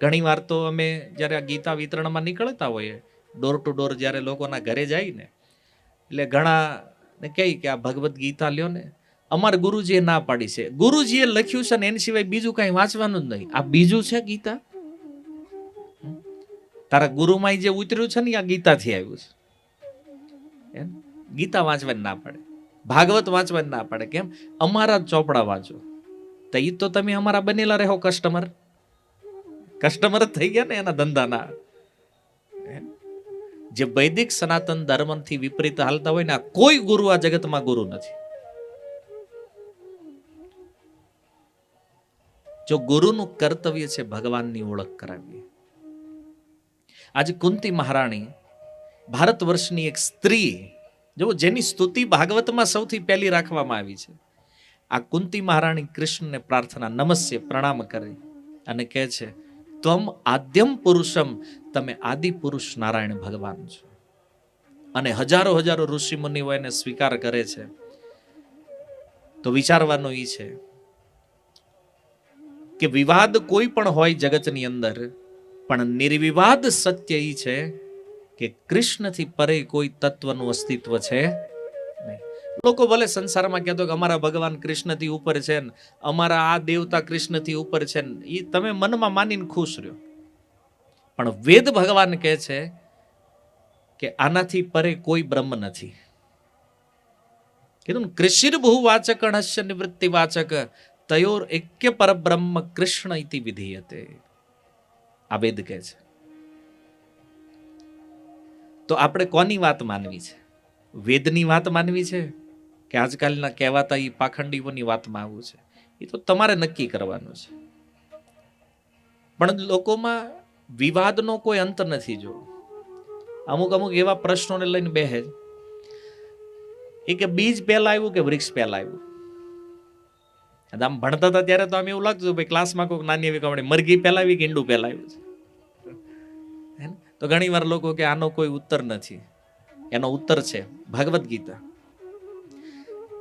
ઘણી વાર તો અમે જ્યારે આ ગીતા વિતરણમાં નીકળતા હોઈએ, ડોર ટુ ડોર જ્યારે લોકોના ઘરે જાય ને, એટલે ઘણા ને કહે કે આ ભગવદ્ ગીતા લ્યો ને, અમારા ગુરુજીએ ના પાડી છે. ગુરુજીએ લખ્યું છે ને એની સિવાય બીજું કઈ વાંચવાનું જ નહીં. આ બીજું છે ગીતા? તારા ગુરુમાં જે ઉતર્યું છે ને આ ગીતાથી આવ્યું છે. ગીતા વાંચવાની ના પડે, ભાગવત વાંચવાની ના પડે. કેમ? અમારા ચોપડા વાંચો. તો એ તો તમે અમારા બનેલા રહો કસ્ટમર જ થઈ ગયા ને એના ધંધાના. જે વૈદિક સનાતન ધર્મથી વિપરીત હાલતા હોય ને, આ કોઈ ગુરુ આ જગતમાં ગુરુ નથી. જો ગુરુનું કર્તવ્ય છે ભગવાનની ઓળખ કરાવવી. આજે કુંતી મહારાણી ભારત વર્ષની એક સ્ત્રી, જો જેની સ્તુતિ ભાગવતમાં સૌથી પહેલી રાખવામાં આવી છે, આ કુંતી મહારાણી કૃષ્ણને પ્રાર્થના, નમસ્ય, પ્રણામ કરે અને કહે છે ત્વમ આદ્યમ પુરુષમ, તમે આદિ પુરુષ નારાયણ ભગવાન છો. અને હજારો હજારો ઋષિ મુનિઓ એને સ્વીકાર કરે છે. તો વિચારવાનું એ છે કે વિવાદ કોઈ પણ હોય જગતની અંદર, પણ નિર્વિવાદ સત્ય એ છે કે કૃષ્ણથી પરે કોઈ તત્વનું અસ્તિત્વ છે નહીં. લોકો ભલે સંસારમાં કહેતો કે અમારા ભગવાન કૃષ્ણથી ઉપર છે ને, અમારા આ દેવતા કૃષ્ણથી ઉપર છે ને, એ તમે મનમાં માનીને ખુશ રહ્યો. પણ વેદ ભગવાન કહે છે કે આનાથી પરે કોઈ બ્રહ્મ નથી. કીધું કૃષિર ભૂ વાચક અણસ્ય નિવૃત્તિ વાચક તયોર એક્ય પરબ્રહ્મ કૃષ્ણ ઇતિ વિધીયતે. આ વેદ કહે છે. તો આપણે કોની વાત માનવી છે? વેદની વાત માનવી છે કે આજકાલના કહેવાતા એ પાખંડીઓની વાતમાં આવવું છે? એ તો તમારે નક્કી કરવાનું છે. પણ લોકોમાં વિવાદનો કોઈ અંત નથી. જો અમુક અમુક એવા પ્રશ્નોને લઈને બેહે એ કે બીજ પહેલા આવ્યું કે વૃક્ષ પહેલા આવ્યું. આમ ભણતા હતા ત્યારે તો આમ એવું લાગતું ભાઈ ક્લાસમાં કોઈ નાની એવી કમણી મરઘી પહેલા આવી કે ઈંડું પહેલા આવ્યું છે. તો ઘણી વાર લોકો કે આનો કોઈ ઉત્તર નથી. એનો ઉત્તર છે ભગવદ્ ગીતા.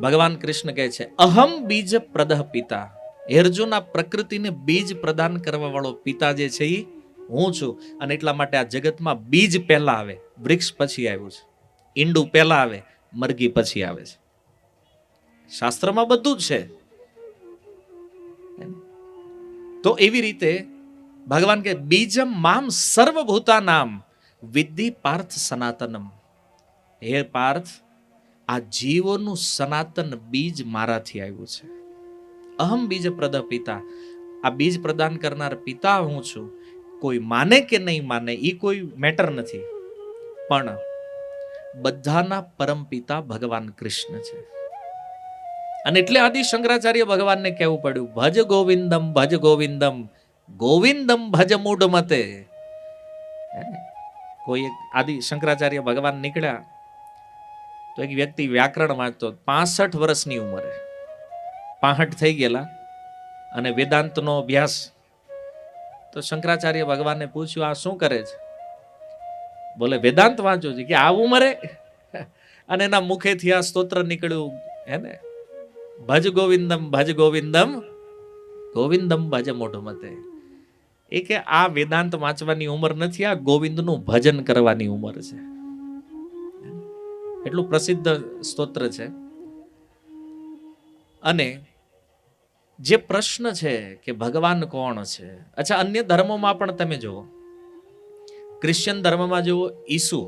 ભગવાન કૃષ્ણ કહે છે અહમ બીજ પ્રદહ પિતા. હે અર્જુન, આ પ્રકૃતિને બીજ પ્રદાન કરવા વાળો પિતા જે છે એ હું છું. અને એટલા માટે આ જગતમાં બીજ પહેલા આવે, વૃક્ષ પછી આવ્યું છે. ઈંડું પહેલા આવે, મરઘી પછી આવે છે. શાસ્ત્રમાં બધું જ છે. તો એવી રીતે ભગવાન કે બીજમ મામ સર્વભૂતાનામ વિદ્ધિ પાર્થ સનાતનમ. હે પાર્થ, આ જીવોનું સનાતન બીજ મારાથી આવ્યું છે. અહમ બીજ પ્રદ પિતા. આ બીજ પ્રદાન કરનાર પિતા હું છું. કોઈ માને કે નહીં માને એ કોઈ મેટર નથી, પણ બધાના પરમ પિતા ભગવાન કૃષ્ણ છે. અને એટલે આદિ શંકરાચાર્ય ભગવાનને કહેવું પડ્યું ભજ ગોવિંદમ ભજ ગોવિંદમ ગોવિંદમ ભજ મૂઢ મતે. કોઈ એક આદિ શંકરાચાર્ય ભગવાન નીકળ્યા તો એક વ્યક્તિ વ્યાકરણ વાંચતો, 65 વર્ષની ઉંમરે 65 થઈ ગયેલા અને વેદાંતનો અભ્યાસ. તો શંકરાચાર્ય ભગવાનને પૂછ્યું આ શું કરે છે? બોલે વેદાંત વાંચું છે. કે આ ઉંમરે? અને એના મુખેથી આ સ્તોત્ર નીકળ્યું, હે ને, ભજ ગોવિંદમ ગોવિંદમ ભજ મોઢ મતે. એ કે આ વેદાંત વાંચવાની ઉંમર નથી, આ ગોવિંદનું ભજન કરવાની ઉંમર છે. એટલું પ્રસિદ્ધ સ્તોત્ર છે. અને જે પ્રશ્ન છે કે ભગવાન કોણ છે, અચ્છા અન્ય ધર્મોમાં પણ તમે જુઓ, ક્રિશ્ચિયન ધર્મમાં જુઓ, ઈસુ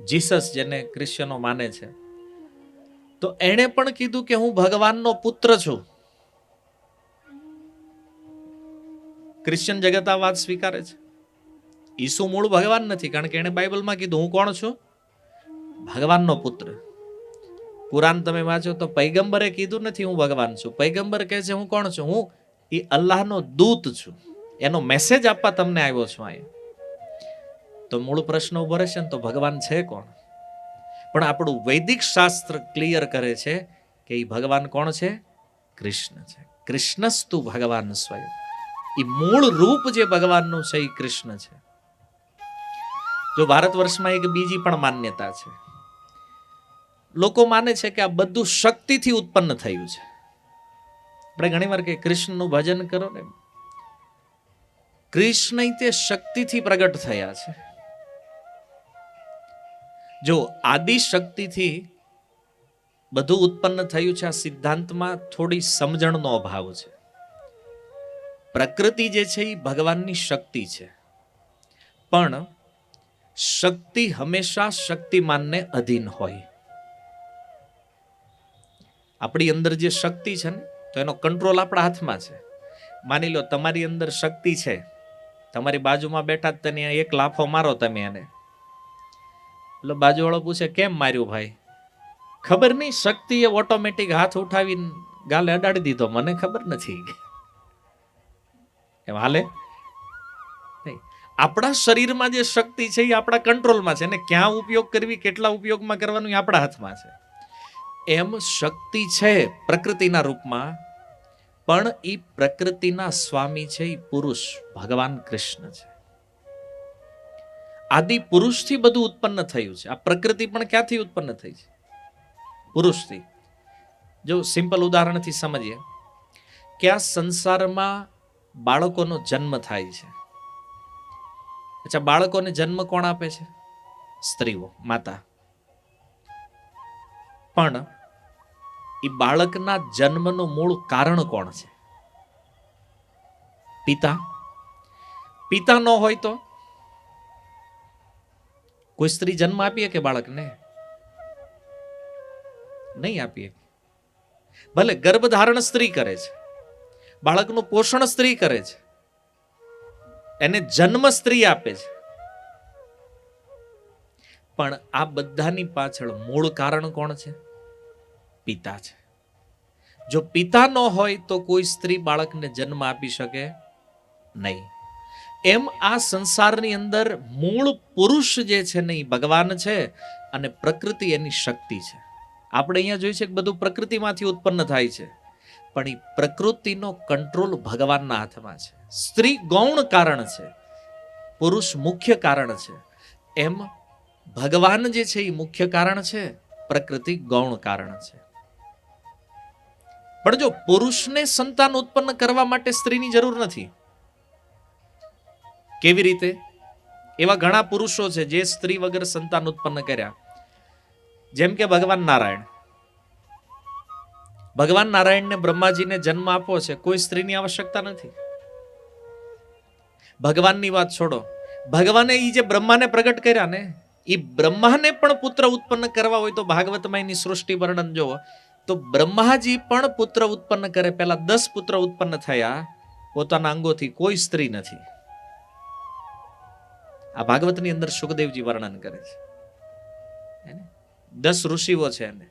જીસસ જેને ક્રિશ્ચિયનો માને છે, તો એણે પણ કીધું કે હું ભગવાનનો પુત્ર છું. ક્રિશ્ચિયન જગત આ વાત સ્વીકારે છે. ઈસુ મૂળ ભગવાન નથી, કારણ કે એણે બાઇબલમાં કીધું હું કોણ છું? ભગવાનનો પુત્ર. કુરાન તમે વાંચો તો પૈગંબરે કીધું નથી હું ભગવાન છું. પૈગંબર કહે છે હું કોણ છું? હું એ અલ્લાહનો દૂત છું, એનો મેસેજ આપવા તમને આવ્યો છું અહીંયા. તો મૂળ પ્રશ્ન ઉભો રહેશે ને તો ભગવાન છે કોણ? પણ આપણું વૈદિક શાસ્ત્ર ક્લિયર કરે છે કે એ ભગવાન કોણ છે? કૃષ્ણ છે. કૃષ્ણસ્તુ ભગવાન સ્વયં. એ મૂળ રૂપ જે ભગવાનનું છે એ કૃષ્ણ છે. જો ભારત વર્ષમાં એક બીજી પણ માન્યતા છે. લોકો માને છે કે આ બધું શક્તિથી ઉત્પન્ન થયું છે. આપણે ઘણી વાર કે કૃષ્ણનું ભજન કરો ને, કૃષ્ણ તે શક્તિથી પ્રગટ થયા છે. જો આદિ શક્તિથી બધું ઉત્પન્ન થયું છે, આ સિદ્ધાંતમાં થોડી સમજણનો અભાવ છે. પ્રકૃતિ જે છે એ ભગવાનની શક્તિ છે, પણ શક્તિ હંમેશા શક્તિમાનને અધીન હોય. આપણી અંદર જે શક્તિ છે ને, તો એનો કંટ્રોલ આપણા હાથમાં છે. માની લો તમારી અંદર શક્તિ છે, તમારી બાજુમાં બેઠા તને એક લાફો મારો તમે એને, એટલે બાજુવાળો પૂછે કેમ માર્યું ભાઈ? ખબર નહીં, શક્તિએ ઓટોમેટિક હાથ ઉઠાવીને ગાલે અડાડી દીધો, મને ખબર નથી. એમ હાલે નહીં. આપણા શરીરમાં જે શક્તિ છે એ આપણા કંટ્રોલમાં છે ને, ક્યાં ઉપયોગ કરવી, કેટલા ઉપયોગમાં કરવાનું એ આપણા હાથમાં છે. એમ શક્તિ છે પ્રકૃતિના રૂપમાં, પણ એ પ્રકૃતિના સ્વામી છે એ પુરુષ ભગવાન કૃષ્ણ છે. આદિ પુરુષથી બધું ઉત્પન્ન થયું છે. આ પ્રકૃતિ પણ ક્યાંથી ઉત્પન્ન થઈ છે? પુરુષથી. જો સિમ્પલ ઉદાહરણથી સમજીએ કે આ સંસારમાં બાળકોનો જન્મ થાય છે. અચ્છા, બાળકોને જન્મ કોણ આપે છે? સ્ત્રીઓ, માતા. પણ એ બાળકના જન્મનું મૂળ કારણ કોણ છે? પિતા. પિતા ન હોય તો કોઈ સ્ત્રી જન્મ આપીએ કે બાળકને? નહીં આપીએ. ભલે ગર્ભધારણ સ્ત્રી કરે છે, બાળકનું પોષણ સ્ત્રી કરે છે, એને જન્મ સ્ત્રી આપે છે, પણ આ બધાની પાછળ મૂળ કારણ કોણ છે? પિતા છે. જો પિતા ન હોય તો કોઈ સ્ત્રી બાળકને જન્મ આપી શકે નહીં. એમ આ સંસારની અંદર મૂળ પુરુષ જે છે ને એ ભગવાન છે અને પ્રકૃતિ એની શક્તિ છે. આપણે અહીંયા જોઈએ છે કે બધું પ્રકૃતિમાંથી ઉત્પન્ન થાય છે, પણ એ પ્રકૃતિનો કંટ્રોલ ભગવાનના હાથમાં છે. સ્ત્રી ગૌણ કારણ છે, પુરુષ મુખ્ય કારણ છે. એમ ભગવાન જે છે એ મુખ્ય કારણ છે, પ્રકૃતિ ગૌણ કારણ છે. પણ જો પુરુષને સંતાન ઉત્પન્ન કરવા માટે સ્ત્રીની જરૂર નથી. કેવી રીતે? એવા ઘણા પુરુષો છે જે સ્ત્રી વગર સંતાન ઉત્પન્ન કર્યા. જેમ કે ભગવાન નારાયણ. ભગવાન નારાયણને બ્રહ્માજીને જન્મ આપવો છે, કોઈ સ્ત્રીની આવશ્યકતા નથી. ભગવાનની વાત છોડો, ભગવાને એ જે બ્રહ્માને પ્રગટ કર્યા ને, એ બ્રહ્માને પણ પુત્ર ઉત્પન્ન કરવા હોય તો ભાગવતમાં એની સૃષ્ટિ વર્ણન જોવો તો બ્રહ્માજી પણ પુત્ર ઉત્પન્ન કરે. પહેલા 10 પુત્ર ઉત્પન્ન થયા પોતાના અંગોથી, કોઈ સ્ત્રી નથી. આ ભાગવતની અંદર સુખદેવજી વર્ણન કરે છે. 10 ઋષિઓ છે, એને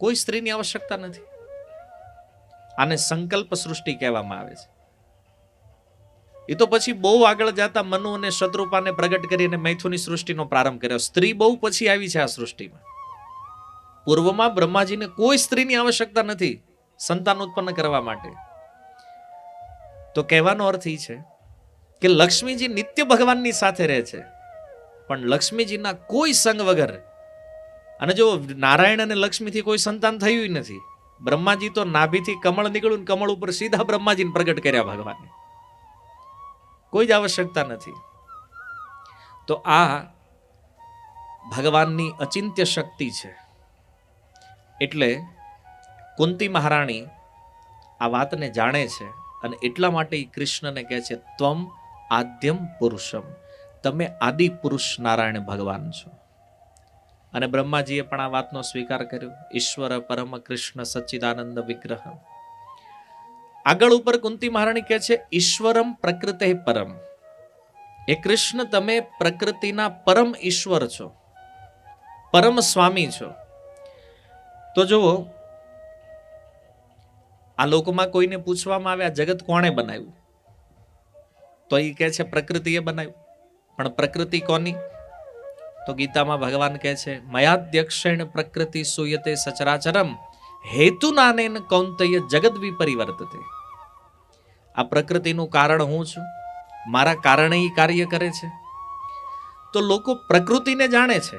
કોઈ સ્ત્રીની આવશ્યકતા નથી. આને સંકલ્પ સૃષ્ટિ કહેવામાં આવે છે. એ તો પછી બહુ આગળ જતા મનુ અને શત્રુપાને પ્રગટ કરીને મૈથુની સૃષ્ટિનો પ્રારંભ કર્યો. સ્ત્રી બહુ પછી આવી છે આ સૃષ્ટિમાં. પૂર્વમાં બ્રહ્માજીને કોઈ સ્ત્રીની આવશ્યકતા નથી સંતાન ઉત્પન્ન કરવા માટે. તો કહેવાનો અર્થ એ છે કે લક્ષ્મીજી નિત્ય ભગવાનની સાથે રહે છે, પણ લક્ષ્મીજીના કોઈ સંગ વગર. અને જો નારાયણ અને લક્ષ્મીથી કોઈ સંતાન થયું નથી. બ્રહ્માજી તો નાભીથી કમળ નીકળ્યું, કમળ ઉપર સીધા બ્રહ્માજીને પ્રગટ કર્યા ભગવાને. કોઈ જ આવશ્યકતા નથી. તો આ ભગવાનની અચિંત્ય શક્તિ છે. એટલે કુંતી મહારાણી આ વાતને જાણે છે અને એટલા માટે કૃષ્ણને કહે છે, ત્વમ આદ્યમ પુરુષમ, તમે આદિ પુરુષ નારાયણ ભગવાન છો. અને બ્રહ્માજીએ પણ આ વાતનો સ્વીકાર કર્યો. ઈશ્વર પરમ કૃષ્ણ સચ્ચિદાનંદ વિગ્રહ. આગળ ઉપર કુંતી મહારાણી કહે છે, ઈશ્વરમ પ્રકૃતે પરમ. એ કૃષ્ણ તમે પ્રકૃતિના પરમ ઈશ્વર છો, પરમ સ્વામી છો. તો જુઓ, આ લોકમાં કોઈને પૂછવામાં આવે આ જગત કોણે બનાવ્યું, તો એ કહે છે પ્રકૃતિએ બનાવ્યું. પણ પ્રકૃતિ કોની? તો ગીતામાં ભગવાન કહે છે, મયાદ્યક્ષેણ પ્રકૃતિ સુયતે સચરાચરમ હેતુ નાનેન કૌંતય જગદ વિપરિવર્તતે. આ પ્રકૃતિનું કારણ હું છું, મારા કારણે ઈ કાર્ય કરે છે. તો લોકો પ્રકૃતિને જાણે છે,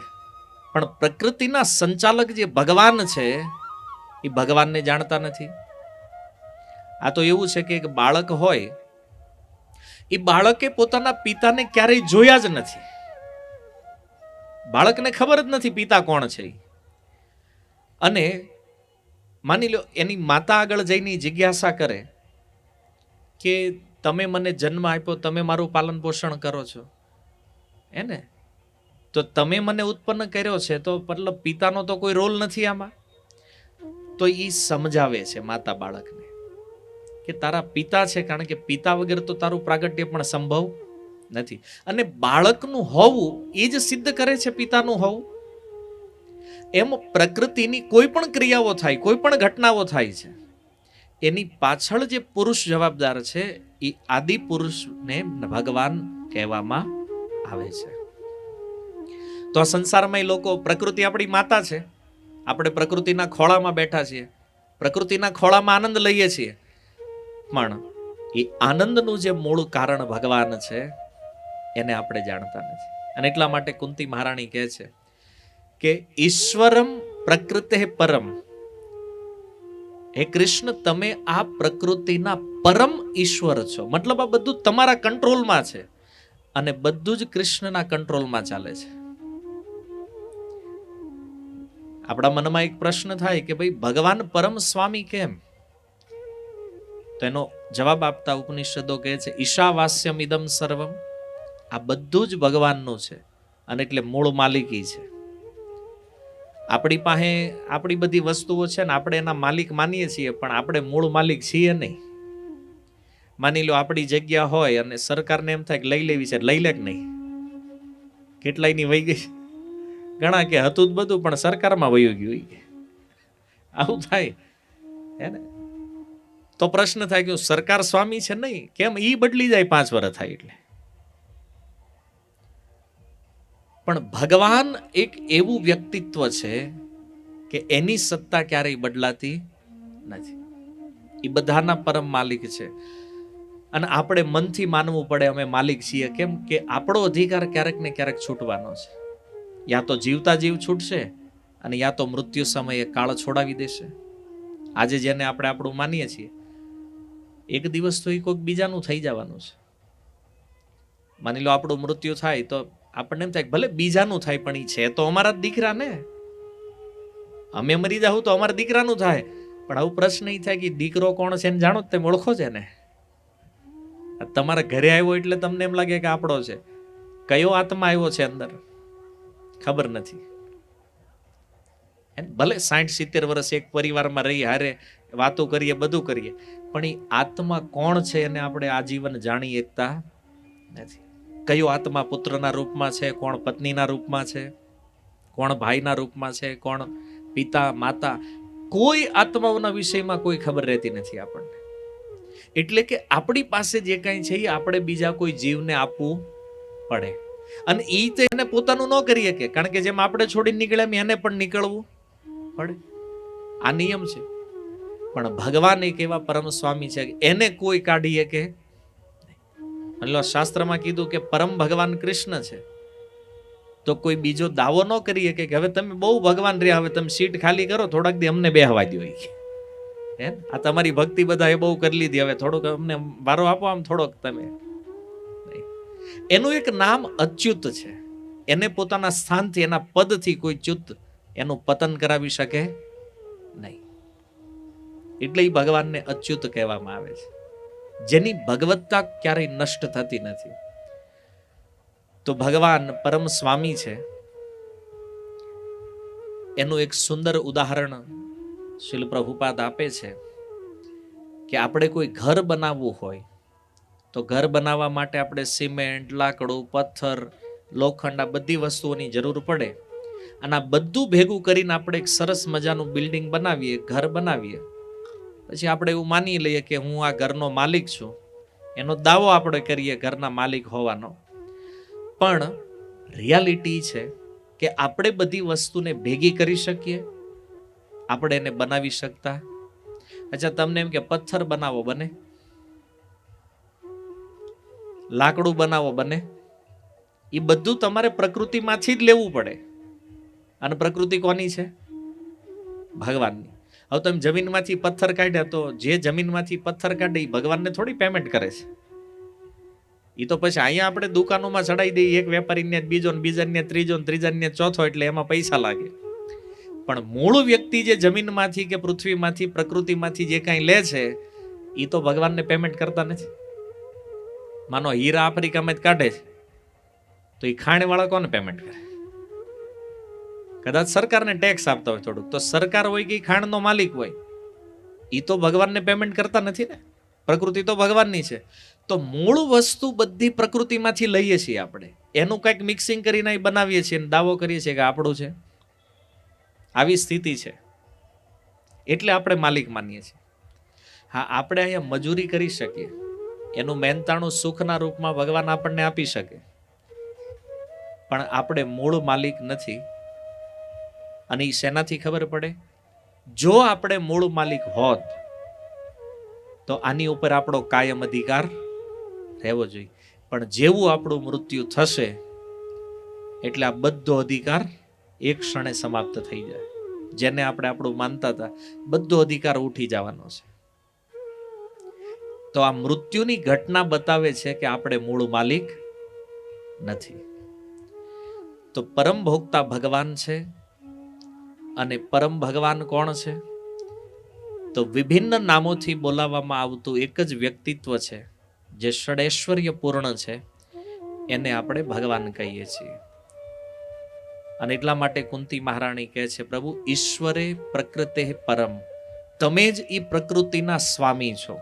પણ પ્રકૃતિના સંચાલક જે ભગવાન છે એ ભગવાનને જાણતા નથી. આ તો એવું છે કે એક બાળક હોય, એ બાળકે પોતાના પિતાને ક્યારેય જોયા જ નથી. બાળકને ખબર જ નથી પિતા કોણ છે. અને માની લો એની માતા આગળ જઈને જિજ્ઞાસા કરે કે તમે મને જન્મ આપ્યો, તમે મારું પાલન પોષણ કરો છો એને, તો તમે મને ઉત્પન્ન કર્યો છે, તો મતલબ પિતાનો તો કોઈ રોલ નથી આમાં. તો એ સમજાવે છે માતા બાળકને કે તારા પિતા છે, કારણ કે પિતા વગર તો તારું પ્રાગટ્ય પણ સંભવ નથી. અને બાળકનું હોવું એ જ સિદ્ધ કરે છે પિતાનું હોવું. એમ પ્રકૃતિની કોઈ પણ ક્રિયાઓ થાય, કોઈ પણ ઘટનાઓ થાય છે, એની પાછળ જે પુરુષ જવાબદાર છે એ આદિ પુરુષને ભગવાન કહેવામાં આવે છે. તો આ સંસારમાં લોકો, પ્રકૃતિ આપણી માતા છે, આપણે પ્રકૃતિના ખોળામાં બેઠા છીએ, પ્રકૃતિના ખોળામાં આનંદ લઈએ છીએ, પણ એ આનંદનું જે મૂળ કારણ ભગવાન છે એને આપણે જાણતા નથી. અને એટલા માટે કુંતી મહારાણી કહે છે કે ઈશ્વરમ પ્રકૃતે પરમ. હે કૃષ્ણ, તમે આ પ્રકૃતિના પરમ ઈશ્વર છો. મતલબ આ બધું તમારા કંટ્રોલમાં છે અને બધું જ કૃષ્ણના કંટ્રોલમાં ચાલે છે. આપણા મનમાં એક પ્રશ્ન થાય કે ભાઈ ભગવાન પરમ સ્વામી કેમ? તો એનો જવાબ આપતા ઉપનિષદો કહે છે, ઈશાવાસ્યમ ઇદમ સર્વમ. આ બધું જ ભગવાનનું છે અને એટલે મૂળ માલિકી છે. આપણી પાસે આપણી બધી વસ્તુઓ છે ને, આપણે એના માલિક માનીએ છીએ, પણ આપણે મૂળ માલિક છીએ નહીં. માની લો આપણી જગ્યા હોય અને સરકારને એમ થાય કે લઈ લેવી છે, લઈ લે કે નહીં? કેટલાયની વહી ગઈ, ઘણા કે હતું જ બધું પણ સરકારમાં વયું ગયું ઈ. આવું થાય હે ને? તો પ્રશ્ન થાય કે સરકાર સ્વામી છે નહીં, કેમ ઈ બદલી જાય 5 વર્ષ થાય એટલે. પણ ભગવાન એક એવું વ્યક્તિત્વ છે કે એની સત્તા ક્યારેય બદલાતી નથી. એ બધાના પરમ માલિક છે. અને આપણે મનથી માનવું પડે અમે માલિક છીએ. કેમ કે આપણો અધિકાર ક્યારેક ને ક્યારેક છૂટવાનો છે. યા તો જીવતા જીવ છૂટશે અને યા તો મૃત્યુ સમયે કાળ છોડાવી દેશે. આજે જેને આપણે આપણું માનીએ છીએ, એક દિવસ તો એ કોઈક બીજાનું થઈ જવાનું છે. માની લો આપણું મૃત્યુ થાય તો આપણને એમ થાય ભલે બીજાનું થાય પણ એ છે તો અમારા જ દીકરા ને. અમે મરી જાવ તો અમારા દીકરાનું થાય. પણ આવું પ્રશ્ન એ થાય કે દીકરો કોણ છે એને જાણો જ, તમે ઓળખો છે ને. તમારા ઘરે આવ્યો એટલે તમને એમ લાગે કે આપણો છે. કયો આત્મા આવ્યો છે અંદર ખબર નથી. ભલે 60-70 વર્ષ એક પરિવારમાં રહી, હારે વાતો કરીએ, બધું કરીએ, પણ એ આત્મા કોણ છે એને આપણે આજીવન જાણી શકતા નથી. કયો આત્મા પુત્રના રૂપમાં છે, કોણ પત્નીના રૂપમાં છે, કોણ ભાઈના રૂપમાં છે, કોણ પિતા માતા, કોઈ આત્માઓના વિષયમાં કોઈ ખબર રહેતી નથી આપણને. એટલે કે આપણી પાસે જે કાંઈ છે એ આપણે બીજા કોઈ જીવને આપવું પડે. અને એ તો એને પોતાનું ન કરી શકે, કારણ કે જેમ આપણે છોડીને નીકળે એમ એને પણ નીકળવું પડે. આ નિયમ છે. પણ ભગવાન એક એવા પરમ સ્વામી છે કે એને કોઈ કાઢી શકે. એટલે શાસ્ત્રમાં કીધું કે પરમ ભગવાન કૃષ્ણ છે, તો કોઈ બીજો દાવો ન કરી શકે કે હવે તમે બહુ ભગવાન રહ્યા, હવે તમે સીટ ખાલી કરો, થોડાક દી અમને બેહવા દો. આ તમારી ભક્તિ બધા એ બહુ કરી લીધી, હવે થોડોક અમને વારો આપો, આમ થોડોક તમે. એનું એક નામ અચ્યુત છે. એને પોતાના સ્થાનથી, એના પદથી કોઈ ચ્યુત એનું પતન કરાવી શકે નહીં. એટલે એ ભગવાનને અચ્યુત કહેવામાં આવે છે, જેની ભગવત્તા ક્યારેય નષ્ટ થતી નથી. તો ભગવાન પરમ સ્વામી છે. એનું એક સુંદર ઉદાહરણ શ્રીલ પ્રભુપાદ આપે છે કે આપણે કોઈ ઘર બનાવવું હોય તો ઘર બનાવવા માટે આપણે સિમેન્ટ, લાકડું, પથ્થર, લોખંડ, આ બધી વસ્તુઓની જરૂર પડે. અને આ બધું ભેગું કરીને આપણે એક સરસ મજાનું બિલ્ડિંગ બનાવીએ, ઘર બનાવીએ. પછી આપણે એવું માની લઈએ કે હું આ ઘરનો માલિક છું, એનો દાવો આપણે કરીએ ઘરના માલિક હોવાનો. પણ રિયાલિટી છે કે આપણે બધી વસ્તુને ભેગી કરી શકીએ, આપણે એને બનાવી શકતા. અચ્છા, તમને એમ કે પથ્થર બનાવો બને, લાકડું બનાવો બને, એ બધું તમારે પ્રકૃતિમાંથી જ લેવું પડે. અને પ્રકૃતિ કોની છે? ભગવાનની. હવે તમે જમીનમાંથી પથ્થર કાઢ્યા તો જે જમીનમાંથી પથ્થર કાઢે એ ભગવાનને થોડી પેમેન્ટ કરે છે. એ તો પછી અહીંયા આપણે દુકાનોમાં ચડાવી દઈએ, એક વેપારીને બીજો, બીજાને ત્રીજો, ત્રીજાને ચોથો, એટલે એમાં પૈસા લાગે. પણ મૂળ વ્યક્તિ જે જમીનમાંથી કે પૃથ્વીમાંથી, પ્રકૃતિમાંથી જે કાંઈ લે છે એ તો ભગવાનને પેમેન્ટ કરતા નથી. માનો હીરા આફ્રિકામાં જ કાઢે છે તો એ ખાણવાળા કોને પેમેન્ટ કરે? કદાચ સરકારને ટેક્સ આપતા હોય થોડુંક, તો સરકાર હોય કે ખાણનો માલિક હોય, એ તો ભગવાનને પેમેન્ટ કરતા નથી ને. પ્રકૃતિ તો ભગવાનની છે. તો મૂળ વસ્તુ બધી પ્રકૃતિમાંથી લઈએ છીએ આપણે, એનું કંઈક મિક્સિંગ કરીને બનાવીએ છીએ અને દાવો કરીએ છીએ કે આપણું છે. આવી સ્થિતિ છે. એટલે આપણે માલિક માનીએ છીએ. હા, આપણે અહીંયા મજૂરી કરી શકીએ, એનું મહેનતાણું સુખના રૂપમાં ભગવાન આપણને આપી શકે, પણ આપણે મૂળ માલિક નથી. અને એ શેનાથી ખબર પડે? જો આપણે મૂળ માલિક હોત તો આની ઉપર આપણો કાયમ અધિકાર રહેવો જોઈએ. પણ જેવું આપણું મૃત્યુ થશે એટલે આ બધો અધિકાર એક ક્ષણે સમાપ્ત થઈ જાય. જેને આપણે આપણું માનતા હતા, બધો અધિકાર ઉઠી જવાનો છે. તો આ મૃત્યુની ઘટના બતાવે છે કે આપણે મૂળ માલિક નથી. તો પરમ ભોગતા ભગવાન છે. અને પરમ ભગવાન કોણ છે? તો વિભિન્ન નામોથી બોલાવવામાં આવતું એક જ વ્યક્તિત્વ છે જે ષડૈશ્વર્ય પૂર્ણ છે, એને આપણે ભગવાન કહીએ છીએ. અને એટલા માટે કુંતી મહારાણી કહે છે, પ્રભુ ઈશ્વરે પ્રકૃતે પરમ, તમે જ એ પ્રકૃતિના સ્વામી છો.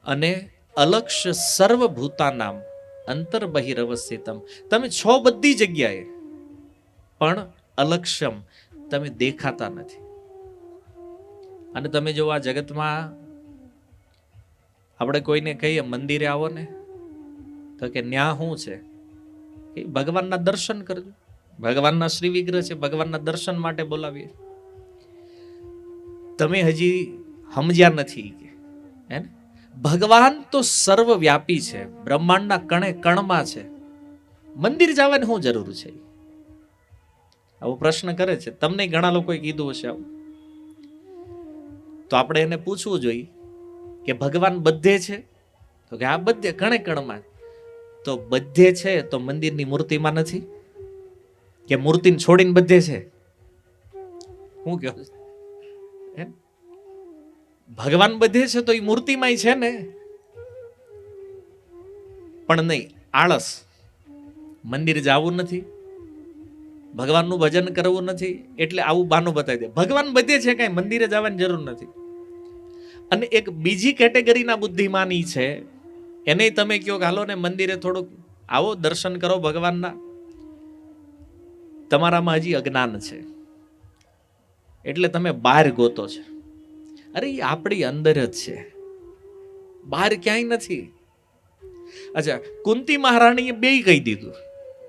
અને અલક્ષ્ય સર્વભૂતાનામ અંતર બહિરવસ્થિતમ, તમે છો બધી જગ્યાએ. પણ અલક્ષમ, તમે દેખાતા નથી. અને તમે જો આ જગતમાં આપણે કોઈને કહીએ મંદિરે આવો ને, તો કે ન્યા શું છે, કે ભગવાનના દર્શન કરજો, ભગવાનના શ્રી વિગ્રહ છે, ભગવાનના દર્શન માટે બોલાવીએ. તમે હજી સમજ્યા નથી કે હે ને, ભગવાન તો સર્વવ્યાપી છે, બ્રહ્માંડના કણે કણમાં છે. મંદિર જવાની શું જરૂર છે? આવો પ્રશ્ન કરે છે. તમને ઘણા લોકોએ કીધું હશે આવું. તો આપણે એને પૂછવું જોઈએ કે ભગવાન બધે છે? તો કે આ બધે કણે કણમાં. તો બધે છે તો મંદિરની મૂર્તિમાં નથી? કે મૂર્તિને છોડીને બધે છે? હું કહો? ભગવાન બધે છે તો એ મૂર્તિમાં છે ને. પણ નહીં, આળસ, મંદિર જવું નથી, ભગવાનનું ભજન કરવું નથી, એટલે આવું બાનું બતાવી દે. ભગવાન બધે છે, કઈ મંદિરે જવાની જરૂર નથી. અને એક બીજી કેટેગરીના બુદ્ધિમાની છે, એને તમે કહો કે હાલો ને મંદિરે થોડુંક આવો, દર્શન કરો ભગવાનના. તમારામાં હજી અજ્ઞાન છે, એટલે તમે બહાર ગોતો છે. અરે એ આપણી અંદર જ છે, બહાર ક્યાંય નથી. અચ્છા, કુંતી મહારાણીએ બેય કહી દીધું,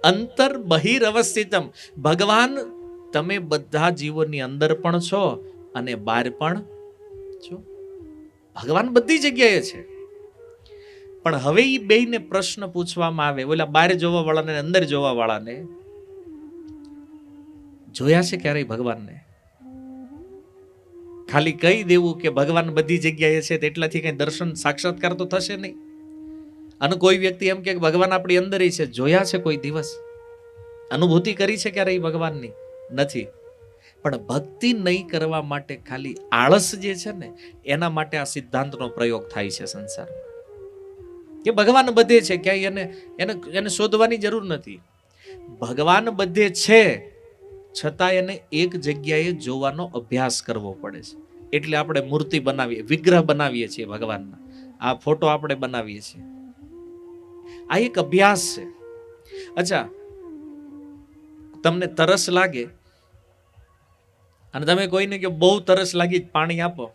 અંતર બહિર અવસ્થિતમ. ભગવાન તમે બધા જીવોની અંદર પણ છો અને બહાર પણ છો. ભગવાન બધી જગ્યાએ છે. પણ હવે એ બેયને પ્રશ્ન પૂછવામાં આવે, ઓલા બહાર જોવા વાળાને અંદર જોવા વાળાને, જોયા છે ક્યારેય ભગવાનને? ખાલી કહી દેવું કે ભગવાન બધી જગ્યાએ છે એટલાથી કઈ દર્શન સાક્ષાત્કાર તો થશે નહીં. અને કોઈ વ્યક્તિ એમ કે ભગવાન આપણી અંદર છે, જોયા છે કોઈ દિવસ? અનુભૂતિ કરી છે ક્યારે ભગવાનની? નથી. પણ ભક્તિ નહીં કરવા માટે ખાલી આળસ જે છે ને, એના માટે આ સિદ્ધાંતનો પ્રયોગ થાય છે સંસારમાં. કે ભગવાન બધે છે, ક્યાંય એને શોધવાની જરૂર નથી. ભગવાન બધે છે છતાં એને એક જગ્યાએ જોવાનો અભ્યાસ કરવો પડે છે. એટલે આપણે મૂર્તિ બનાવીએ, વિગ્રહ બનાવીએ છીએ ભગવાનના. આ ફોટો આપણે બનાવીએ છીએ. આ એક અભ્યાસ છે. અચ્છા, તમને તરસ લાગે અને તમે કોઈને કે બહુ તરસ લાગી, પાણી આપો,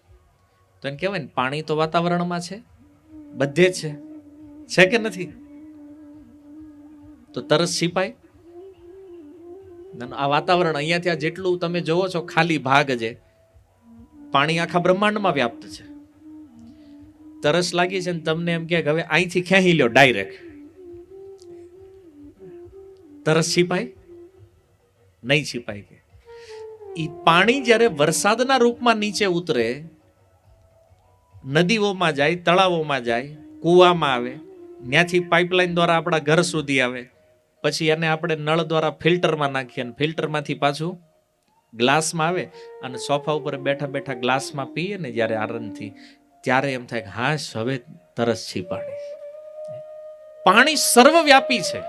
તો એને કહેવાય ને પાણી તો વાતાવરણમાં છે, બધે છે કે નથી? તો તરસ છીપાય? આ વાતાવરણ અહીંયાથી આ જેટલું તમે જોવો છો ખાલી ભાગ છે, પાણી આખા બ્રહ્માંડમાં વ્યાપ્ત છે. તરસ લાગી છે ને તમને એમ કે હવે અહીંથી ખેંચી લ્યો ડાયરેક્ટ, તરસ છીપાય? નહીં છીપાય. કે ઈ પાણી જ્યારે વરસાદના રૂપમાં નીચે ઉતરે, નદીઓમાં જાય, તળાવોમાં જાય, કૂવામાં આવે, ત્યાંથી પાઇપલાઇન દ્વારા આપણા ઘર સુધી આવે, પછી એને આપણે નળ દ્વારા ફિલ્ટરમાં નાખીએ અને ફિલ્ટરમાંથી પાછું ગ્લાસમાં આવે અને સોફા ઉપર બેઠા બેઠા ગ્લાસમાં પીએ ને જ્યારે આનંદથી, ત્યારે એમ થાય કે હાશ હવે તરસ છીપાણી. પાણી સર્વવ્યાપી છે.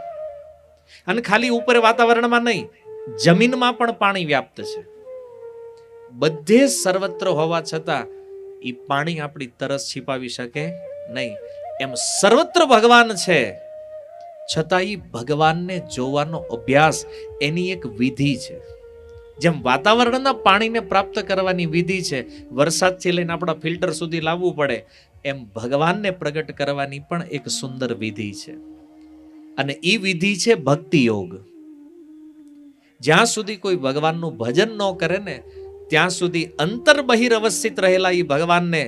અને ખાલી ઉપર વાતાવરણમાં નહીં, જમીનમાં પણ પાણી વ્યાપ્ત છે. બધે સર્વત્ર હોવા છતાં એ પાણી આપણી તરસ છીપાવી શકે નહીં. એમ સર્વત્ર ભગવાન છે છતાં એ ભગવાનને જોવાનો અભ્યાસ, એની એક વિધિ છે. જેમ વાતાવરણના પાણીને પ્રાપ્ત કરવાની વિધિ છે, વરસાદથી લઈને આપણા ફિલ્ટર સુધી લાવવું પડે, એમ ભગવાનને પ્રગટ કરવાની પણ એક સુંદર વિધિ છે. અને એ વિધિ છે ભક્તિ યોગ. જ્યાં સુધી કોઈ ભગવાનનું ભજન ન કરે ને, ત્યાં સુધી અંતર બહિર અવસ્થિત રહેલા એ ભગવાનને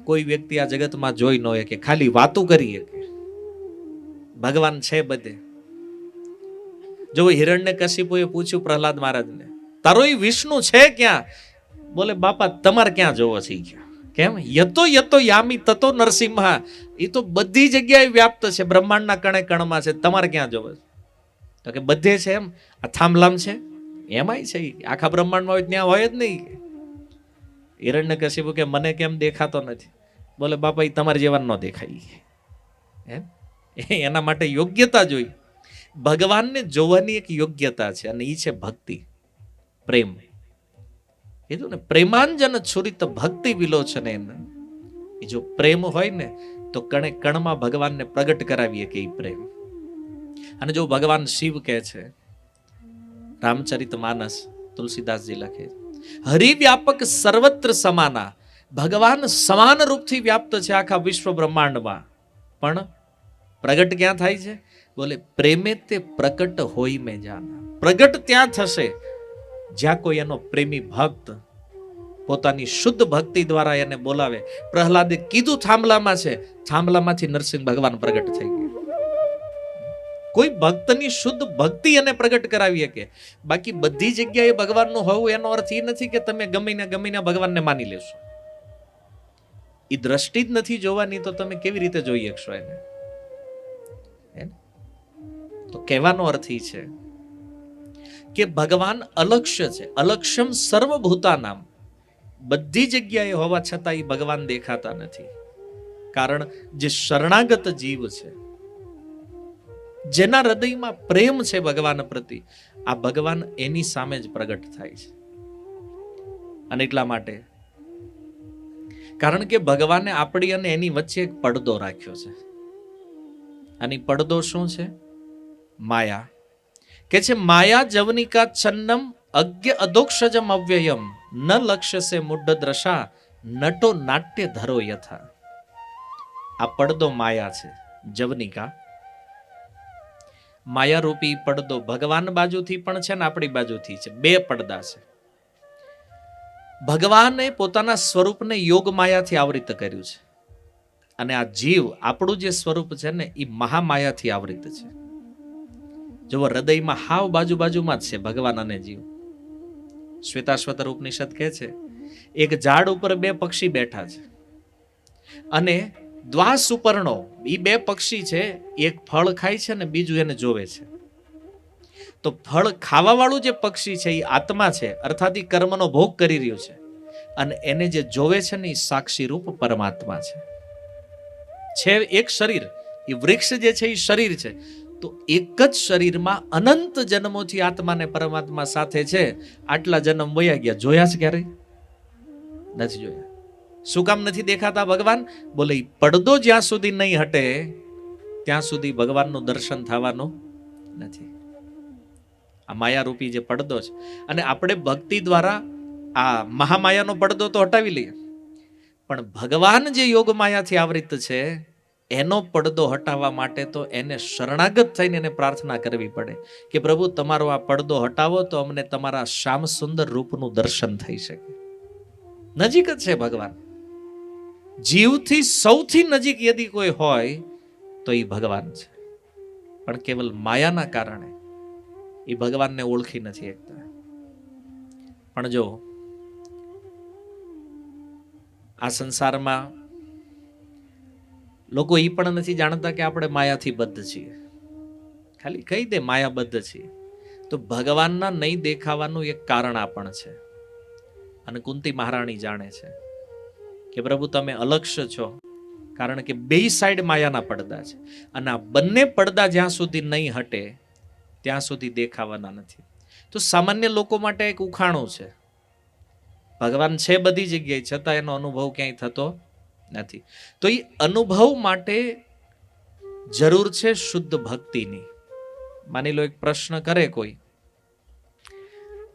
કોઈ વ્યક્તિ આ જગતમાં જોઈ ન શકે, ખાલી વાતું કરી શકે. ભગવાન છે બધે. જો હિરણ્યકશિપુએ પૂછ્યું પ્રહલાદ મહારાજને, તારો એ વિષ્ણુ છે ક્યાં? બોલે બાપા તમારે ક્યાં જોવો છે? કેમ? યતો યતો યામી તતો નરસિંહા. એ તો બધી જગ્યાએ વ્યાપ્ત છે, બ્રહ્માંડના કણે કણમાં છે, તમારે ક્યાં જોવો છે? તો કે બધે છે. એમ આ થાંભલામ છે એમાંય છે, આખા બ્રહ્માંડમાં હોય ત્યાં હોય જ નહીં. હિરણ્યકશિપુ કે મને કેમ દેખાતો નથી? બોલે બાપા એ તમારે જેવા ન દેખાય. એમ એના માટે યોગ્યતા જોઈ. ભગવાનને જોવાની એક યોગ્યતા છે અને એ છે ભક્તિ, પ્રેમ. કીધું ને પ્રેમાંજન છુરિત ભક્તિ વિલોચને. એ જો પ્રેમ હોય ને તો કણે કણમાં ભગવાનને પ્રગટ કરાવીએ કે એ પ્રેમ. અને જો ભગવાન શિવ કહે છે રામચરિત માનસ તુલસીદાસજી લખે, હરિવ્યાપક સર્વત્ર સમાના, ભગવાન સમાન રૂપથી વ્યાપ્ત છે આખા વિશ્વ બ્રહ્માંડમાં, પણ પ્રગટ ક્યાં થાય છે? બોલે પ્રેમે તે પ્રકટ હોય મેં જાના. પ્રગટ ત્યાં થશે જ્યાં કોઈ એનો પ્રેમી ભક્ત પોતાની શુદ્ધ ભક્તિ દ્વારા એને બોલાવે. પ્રહલાદે કીધું થાંભલામાં છે, થાંભલામાંથી નરસિંહ ભગવાન પ્રગટ થઈ ગયા. કોઈ ભક્તની શુદ્ધ ભક્તિ એને પ્રગટ કરાવી શકે. બાકી બધી જગ્યાએ ભગવાનનું હોવું એનો અર્થ એ નથી કે તમે ગમીને ભગવાનને માની લેશો. એ દ્રષ્ટિ જ નથી જોવાની તો તમે કેવી રીતે જોઈ શકશો એને? તો કહેવાનો અર્થ એ છે કે ભગવાન અલક્ષ્ય છે. અલક્ષ્યમ સર્વભૂતાનામ. બધી જગ્યાએ હોવા છતાં એ ભગવાન દેખાતા નથી. કારણ જે શરણાગત જીવ છે, જેના હૃદયમાં પ્રેમ છે ભગવાન પ્રતિ, આ ભગવાન એની સામે જ પ્રગટ થાય છે. અને એટલા માટે, કારણ કે ભગવાને આપણી અને એની વચ્ચે એક પડદો રાખ્યો છે. અને પડદો શું છે? માયા. કે છે માયા જવનિકા છન્નમ અજ્ઞ અધોક્ષજમ અવ્યયમ ન લક્ષ્યસે મુઢ દ્રશા નટો નાટ્ય ધરો યથા. આ પડદો માયા છે, જવનિકા. માયારૂપી પડદો ભગવાન બાજુથી પણ છે ને આપણી બાજુથી છે. બે પડદા છે. ભગવાને પોતાના સ્વરૂપને યોગ માયાથી આવૃત કર્યું છે, અને આ જીવ આપણું જે સ્વરૂપ છે ને એ મહામાયાથી આવૃત છે. જો હૃદયમાં હાવ બાજુમાં જ છે ભગવાન અને જીવ. શ્વેતાશ્વતર ઉપનિષદ કહે છે, એક ઝાડ ઉપર બે પક્ષી બેઠા છે, અને દ્વાસ ઉપરનો એ બે પક્ષી છે, એક ફળ ખાય છે ને બીજું એને જોવે છે. તો ફળ ખાવા વાળું જે પક્ષી છે એ આત્મા છે, અર્થાત એ કર્મનો ભોગ કરી રહ્યું છે, અને એને જે જોવે છે ને એ સાક્ષી રૂપ પરમાત્મા છે. એક શરીર, એ વૃક્ષ જે છે એ શરીર છે. તો એક જ શરીરમાં અનંત જન્મોથી આત્માને પરમાત્મા સાથે છે. આટલા જન્મ વયા ગયા, જોયા છે ક્યારે? નથી જોયા. શું કામ નથી દેખાતા ભગવાન? બોલે પડદો જ્યાં સુધી નહીં હટે ત્યાં સુધી ભગવાનનું દર્શન થવાનું નથી. આ માયારૂપી જે પડદો છે, અને આપણે ભક્તિ દ્વારા આ મહામાયાનો પડદો તો હટાવી લઈએ, પણ ભગવાન જે યોગ માયાથી આવૃત છે એનો પડદો હટાવવા માટે તો એને શરણાગત થઈને એને પ્રાર્થના કરવી પડે કે પ્રભુ તમારો આ પડદો હટાવો તો અમને તમારા શ્યામ સુંદર રૂપનું દર્શન થઈ શકે. નજીક જ છે ભગવાન. જીવથી સૌથી નજીક યદી કોઈ હોય તો એ ભગવાન છે, પણ કેવલ માયાના કારણે એ ભગવાનને ઓળખી નથી શકતા. પણ જો આ સંસારમાં લોકો એ પણ નથી જાણતા કે આપણે માયાથી બદ્ધ છીએ. ખાલી કહી દે માયાબદ્ધ છીએ, તો ભગવાનના નહીં દેખાવાનું એક કારણ આ પણ છે. અને કુંતી મહારાણી જાણે છે કે પ્રભુ તમે અલક્ષ્ય છો, કારણ કે બે સાઈડ માયાના પડદા છે, અને આ બંને પડદા જ્યાં સુધી નહીં હટે ત્યાં સુધી દેખાવાના નથી. તો સામાન્ય લોકો માટે એક ઉખાણું છે, ભગવાન છે બધી જગ્યાએ છતાં એનો અનુભવ ક્યાંય થતો નથી. તો એ અનુભવ માટે જરૂર છે શુદ્ધ ભક્તિની. માની લો એક પ્રશ્ન કરે કોઈ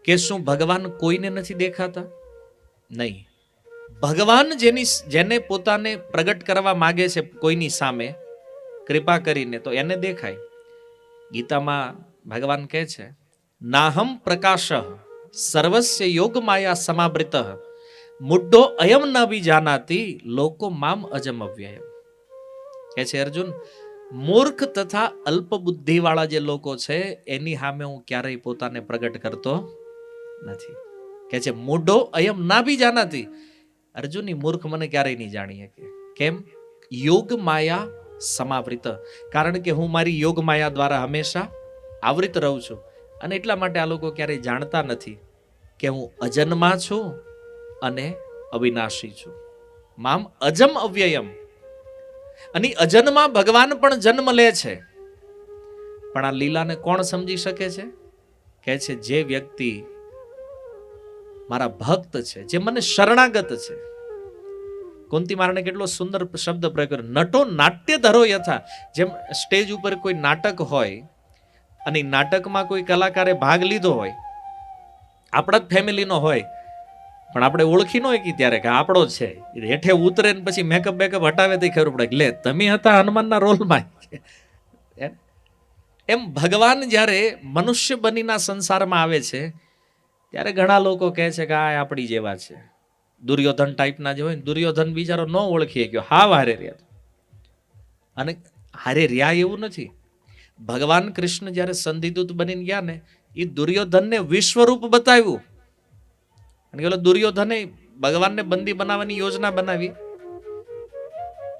કે શું ભગવાન કોઈને નથી દેખાતા? નહીં. ભગવાન જેને પોતાને પ્રગટ કરવા માંગે છે કોઈની સામે કૃપા કરીને, તો એને દેખાય. ગીતામાં ભગવાન કહે છે, નાહમ પ્રકાશ સર્વસ્ય યોગ માયા સમાવૃત મુડ્ઢો અયમ ન જાનાતી લોકો મામ અજમ અવ્યયમ. કહે છે અર્જુન, મૂર્ખ તથા અલ્પ બુદ્ધિ વાળા જે લોકો છે એની સામે હું ક્યારેય પોતાને પ્રગટ કરતો નથી. કહે છે મુડ્ઢો અયમ ના જાનાતી. અર્જુન, એ મૂર્ખ મને ક્યારેય નહીં જાણી શકે. કેમ? યોગ માયા સમાવૃત. કારણ કે હું મારી યોગ માયા દ્વારા હંમેશા આવૃત રહું છું, અને એટલા માટે આ લોકો ક્યારેય જાણતા નથી કે હું અજન્મા છું અને અવિનાશી છું. મામ અજમ અવ્યયમ. અને અજન્મા ભગવાન પણ જન્મ લે છે, પણ આ લીલાને કોણ સમજી શકે છે? કહે છે જે વ્યક્તિ મારા ભક્ત છે, જે મને શરણાગત છે. કુંતી મહારાણે કેટલો સુંદર શબ્દ પ્રયોગ કર્યો, નટો નાટ્ય ધરો યથા. જેમ સ્ટેજ ઉપર કોઈ નાટક હોય અને ઈ નાટકમાં કોઈ કલાકારે ભાગ લીધો હોય, આપણા જ ફેમિલીનો હોય, પણ આપણે ઓળખી ન હોય ત્યારે કે આપણો જ છે, હેઠે ઉતરે ને પછી મેકઅપ હટાવે તો ખબર પડે કે લે તમે હતા હનુમાનના રોલમાં. એમ ભગવાન જ્યારે મનુષ્ય બનીના સંસારમાં આવે છે ત્યારે ઘણા લોકો કહે છે કે આ આપણી જેવા છે, દુર્યોધન ટાઈપના જે હોય ને, દુર્યોધન બિચારો ન ઓળખી ગયો, હાવ હારે રહ્યા. અને હારે રહ્યા એવું નથી. ભગવાન કૃષ્ણ જ્યારે સંધિદૂત બનીને ગયા ને, એ દુર્યોધનને વિશ્વરૂપ બતાવ્યું. અને પેલો દુર્યોધને ભગવાનને બંદી બનાવવાની યોજના બનાવી,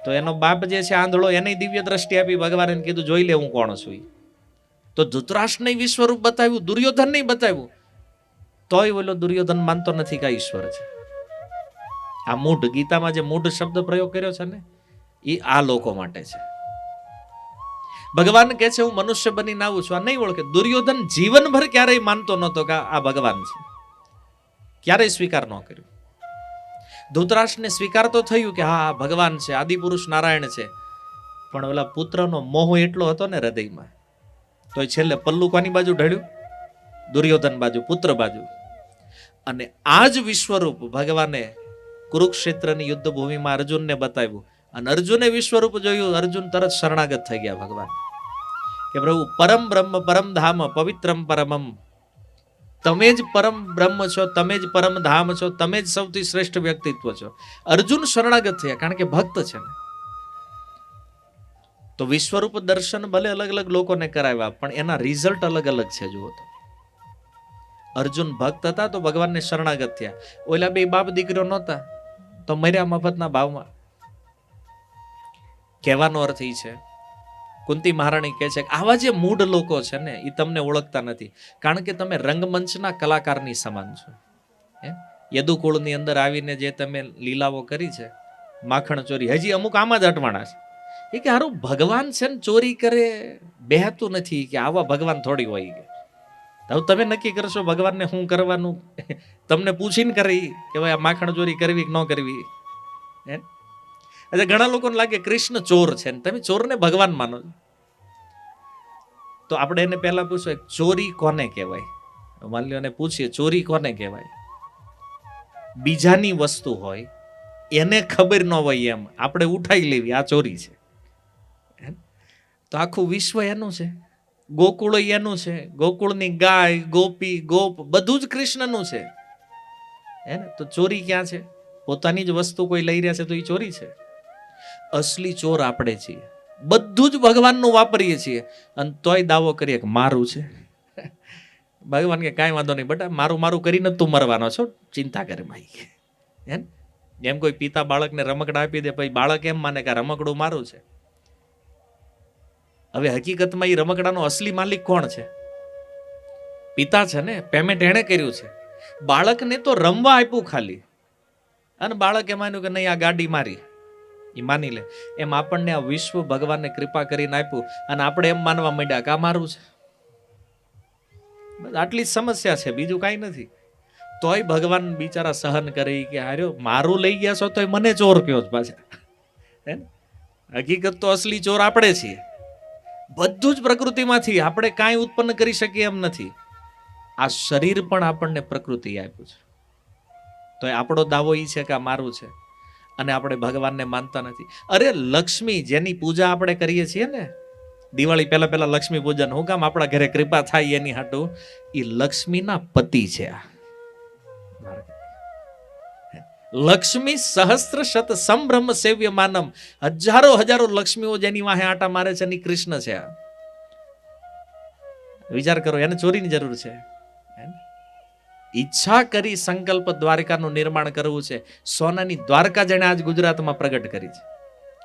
તો એનો બાપ જે છે આંધળો, એને દિવ્ય દ્રષ્ટિ આપી, ભગવાને કીધું જોઈ લે હું કોણ છું. તો ધૃતરાષ્ટ્રને વિશ્વરૂપ બતાવ્યું, દુર્યોધન નહીં બતાવ્યું, તોય ઓલો દુર્યોધન માનતો નથી કે ઈશ્વર છે. આ મૂઢ, ગીતામાં જે મૂઢ શબ્દ પ્રયોગ કર્યો છે ને, એ આ લોકો માટે છે. ભગવાન કહે છે હું મનુષ્ય બનીને આવું છું, આ નહીં ઓળખે. દુર્યોધન જીવનભર ક્યારેય માનતો નહોતો કે આ ભગવાન છે, ક્યારેય સ્વીકાર ન કર્યું. ધૃતરાષ્ટ્રને સ્વીકાર તો થયું કે હા ભગવાન છે, આદિપુરુષ નારાયણ છે, પણ ઓલા પુત્રનો મોહ એટલો હતો ને હૃદયમાં, તો છેલ્લે પલ્લુ કોની બાજુ ઢળ્યું? દુર્યોધન બાજુ, પુત્ર બાજુ. અને આ જ વિશ્વરૂપ ભગવાને કુરુક્ષેત્રની યુદ્ધ ભૂમિમાં અર્જુનને બતાવ્યું, અને અર્જુને વિશ્વરૂપ જોયું, અર્જુન તરત શરણાગત થઈ ગયા ભગવાન કે પ્રભુ પરમ બ્રહ્મ પરમ ધામ પવિત્રમ પરમમ, તમે જ પરમ બ્રહ્મ છો, તમે જ પરમ ધામ છો, તમે જ સૌથી શ્રેષ્ઠ વ્યક્તિત્વ છો. અર્જુન શરણાગત થયા કારણ કે ભક્ત છે ને. તો વિશ્વરૂપ દર્શન ભલે અલગ અલગ લોકોને કરાવ્યા, પણ એના રિઝલ્ટ અલગ અલગ છે. જુઓ તો અર્જુન ભક્ત હતા તો ભગવાનને શરણાગત થયા. ઓલા બે બાપ દીકરીઓ નહોતા તો મર્યા મફતના ભાવમાં. કહેવાનો અર્થ એ છે, કુંતી મહારાણી કહે છે કે આવા જે મૂઢ લોકો છે ને, એ તમને ઓળખતા નથી, કારણ કે તમે રંગમંચના કલાકારની સમાન છો. યદુકુળની અંદર આવીને જે તમે લીલાઓ કરી છે, માખણ ચોરી, હજી અમુક આમાં જ અટવાણા છે. એ કે હારું ભગવાન છે ને ચોરી કરે બેહતું નથી, કે આવા ભગવાન થોડી હોય કે હવે તમે નક્કી કરશો ભગવાનને શું કરવાનું, તમને પૂછીને કરી કે ભાઈ આ માખણ ચોરી કરવી કે ન કરવી. એટલે ઘણા લોકોને લાગે કૃષ્ણ ચોર છે ને તમે ચોરને ભગવાન માનો છો. તો આપણે એને પહેલા પૂછો ચોરી કોને કહેવાય? માની લો એને પૂછીએ ચોરી કોને કહેવાય? બીજાની વસ્તુ હોય એને ખબર ન હોય એમ આપણે ઉઠાઈ લેવી આ ચોરી છે. તો આખું વિશ્વ એનું છે, ગોકુળ એનું છે, ગોકુળની ગાય ગોપી ગોપ બધું જ કૃષ્ણનું છે. હે ને? તો ચોરી ક્યાં છે? પોતાની જ વસ્તુ કોઈ લઈ રહ્યા છે તો એ ચોરી છે. અસલી ચોર આપણે છીએ, બધું જ ભગવાનનું વાપરીએ છીએ, અને તોય દાવો કરીએ કે મારું છે. ભગવાન કે કાંઈ વાંધો નહીં બેટા, મારું મારું કરીને તું મરવાનો છો, ચિંતા કરે ભાઈ. હે એમ કોઈ પિતા બાળકને રમકડા આપી દે, પછી બાળક એમ માને કે રમકડું મારું છે. હવે હકીકતમાં એ રમકડાનો અસલી માલિક કોણ છે? પિતા છે ને, પેમેન્ટ એણે કર્યું છે. બાળકને તો રમવા આપ્યું ખાલી, અને બાળકે માન્યું કે નહીં આ ગાડી મારી, એ માની લે. એમ આપણને આ વિશ્વ ભગવાનને કૃપા કરીને આપ્યું, અને આપણે એમ માનવા માંડ્યા કે આ મારું છે. આટલી જ સમસ્યા છે, બીજું કાંઈ નથી. તોય ભગવાન બિચારા સહન કરી કે હાર્યો મારું લઈ ગયા છો તોય મને ચોર કયો જ પાછા. હે હકીકત તો અસલી ચોર આપણે છીએ. બધું જ પ્રકૃતિમાંથી, આપણે કાંઈ ઉત્પન્ન કરી શકીએ એમ નથી. આ શરીર પણ આપણને પ્રકૃતિ આપ્યું છે. તો આપણો દાવો એ છે કે આ મારું છે, અને આપણે ભગવાનને માનતા નથી. અરે લક્ષ્મી જેની પૂજા આપણે કરીએ છીએ ને, દિવાળી પહેલા લક્ષ્મી પૂજન, હું કામ? આપણા ઘરે કૃપા થાય એની હાટું. એ લક્ષ્મીના પતિ છે. આ લક્ષ્મી સહસ્ત્ર શત સંભ્રમ સેવ્ય માનમ, હજારો હજારો લક્ષ્મીઓ જેની વાહે આટા મારે છે એની કૃષ્ણ છે. વિચાર કરો, એને ચોરીની જરૂર છે? ઈચ્છા કરી સંકલ્પ દ્વારકાનું નિર્માણ કરવું છે. સોનાની દ્વારકા જેણે આજ ગુજરાતમાં પ્રગટ કરી છે,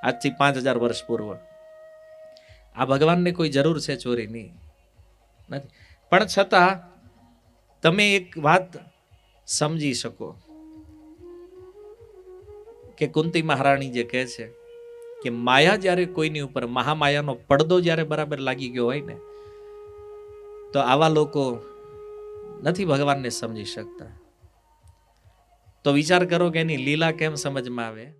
આજથી 5000 વર્ષ પૂર્વ. આ ભગવાનને કોઈ જરૂર છે ચોરીની? નથી. પણ છતાં તમે એક વાત સમજી શકો કે કુંતી મહારાણી જે કહે છે કે માયા જ્યારે કોઈની ઉપર, મહામાયાનો પડદો જ્યારે બરાબર લાગી ગયો હોય ને, તો આવા લોકો નથી ભગવાનને સમજી શકતા. તો વિચાર કરો કે એની લીલા કેમ સમજમાં આવે.